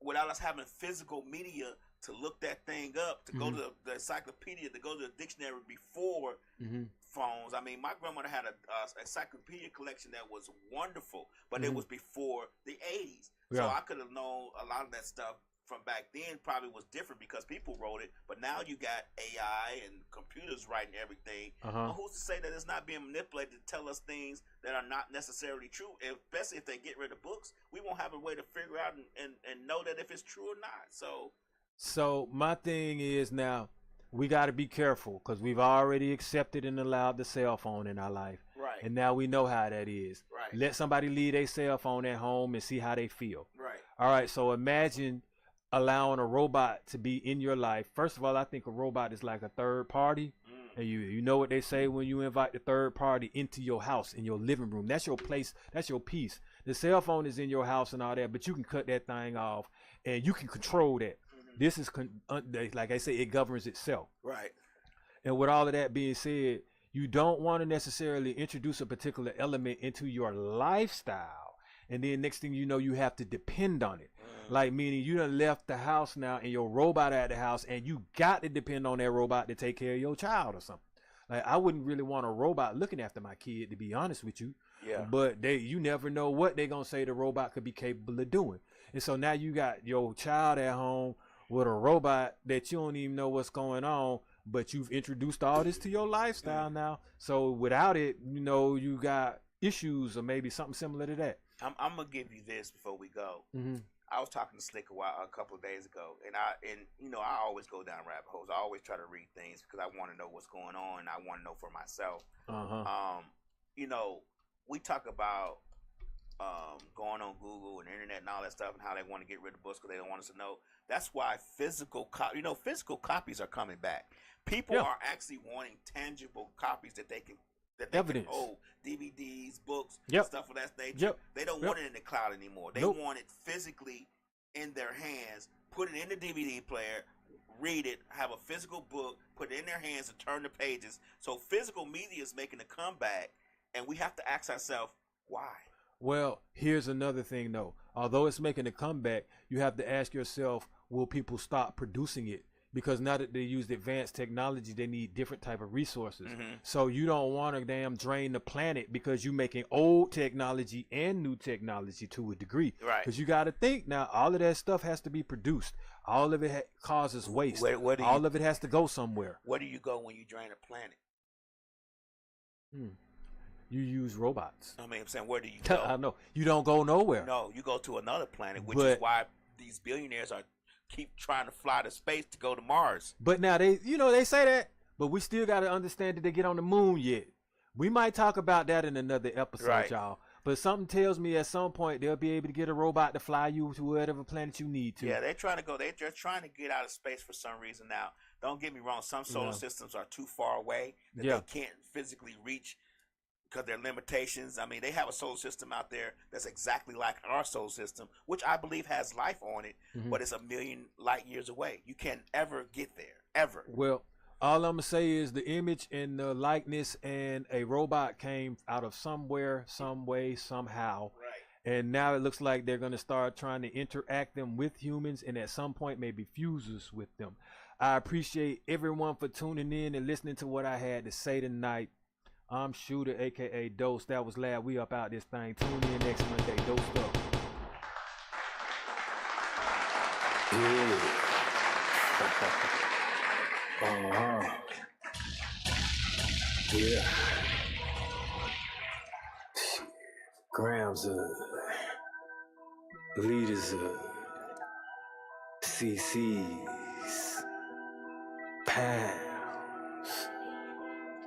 C: without us having physical media to look that thing up, to go to the encyclopedia, to go to the dictionary before phones. I mean, my grandmother had a encyclopedia collection that was wonderful, but it was before the 80s. So I could have known a lot of that stuff from back then probably was different because people wrote it, but now you got AI and computers writing everything. Well, who's to say that it's not being manipulated to tell us things that are not necessarily true? Especially if they get rid of books, we won't have a way to figure out and know that if it's true or not. So
B: my thing is, now we got to be careful because we've already accepted and allowed the cell phone in our life.
C: Right.
B: And now we know how that is.
C: Right.
B: Let somebody leave their cell phone at home and see how they feel.
C: Right.
B: All right. So imagine allowing a robot to be in your life. First of all, I think a robot is like a third party. And you know what they say when you invite the third party into your house, in your living room. That's your place. That's your peace. The cell phone is in your house and all that, but you can cut that thing off and you can control that. This is, like I say, it governs itself.
C: Right.
B: And with all of that being said, you don't want to necessarily introduce a particular element into your lifestyle. And then next thing you know, you have to depend on it. Like, meaning you done left the house now and your robot at the house and you got to depend on that robot to take care of your child or something. Like, I wouldn't really want a robot looking after my kid, to be honest with you.
C: Yeah.
B: But you never know what they're going to say the robot could be capable of doing. And so now you got your child at home with a robot that you don't even know what's going on, but you've introduced all this to your lifestyle now. So without it, you got issues or maybe something similar to that.
C: I'm going to give you this before we go. I was talking to Slick a couple of days ago, and I always go down rabbit holes. I always try to read things because I want to know what's going on, and I want to know for myself. We talk about going on Google and internet and all that stuff, and how they want to get rid of books because they don't want us to know. That's why physical copies are coming back. People are actually wanting tangible copies that they can
B: evidence.
C: Can hold, DVDs, books, stuff of that nature. They don't want it in the cloud anymore. They want it physically in their hands. Put it in the DVD player, read it, have a physical book, put it in their hands and turn the pages. So physical media is making a comeback, and we have to ask ourselves, why?
B: Well, here's another thing, though. Although it's making a comeback, you have to ask yourself, will people stop producing it? Because now that they use advanced technology, they need different type of resources. So you don't want to damn drain the planet because you're making old technology and new technology to a degree.
C: Right.
B: Because you got to think now, all of that stuff has to be produced. All of it causes waste. All of it has to go somewhere.
C: Where do you go when you drain a planet?
B: You use robots.
C: I mean, I'm saying, where do you go?
B: I know. You don't go nowhere.
C: No, you go to another planet, which is why these billionaires keep trying to fly to space to go to Mars.
B: But now they say that, but we still got to understand that they get on the moon yet. We might talk about that in another episode, y'all. But something tells me at some point they'll be able to get a robot to fly you to whatever planet you need to.
C: Yeah, they're trying to go. They're trying to get out of space for some reason now. Don't get me wrong. Some solar systems are too far away that they can't physically reach because there are limitations. I mean, they have a solar system out there that's exactly like our solar system, which I believe has life on it, but it's 1 million light years away. You can't ever get there, ever.
B: Well, all I'm going to say is the image and the likeness and a robot came out of somewhere, some way, somehow.
C: Right.
B: And now it looks like they're going to start trying to interact them with humans and at some point maybe fuse us with them. I appreciate everyone for tuning in and listening to what I had to say tonight. I'm Shooter, a.k.a. Dose. That was Lad. We up out this thing. Tune in next Monday. Dose up.
A: Yeah. Grams liters cc's, pounds.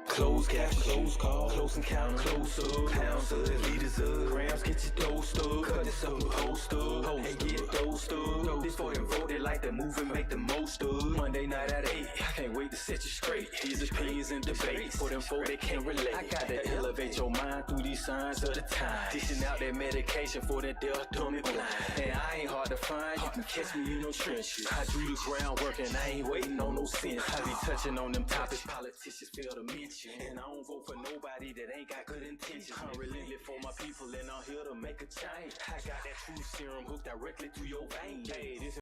A: Close cash, close call, close encounter, close up, pounds of liters of grams, get your dose up, cut this up, post up, and get dosed up. This for them voted like the moving, make the most of. Monday night at 8, I can't wait to set you straight. These opinions and debates, for them folk that can't relate. I gotta elevate your mind through these signs of the time. Dishing out that medication for that death, dumb and blind. And I ain't hard to find, you can catch me in no trenches. I do the groundwork and I ain't waiting on no sense. I be touching on them topics politicians fail to mention. And I don't vote for nobody that ain't got good intentions. I'm relentless for my people and I'm here to make a change. I got that true serum hooked directly to your vein. Hey, this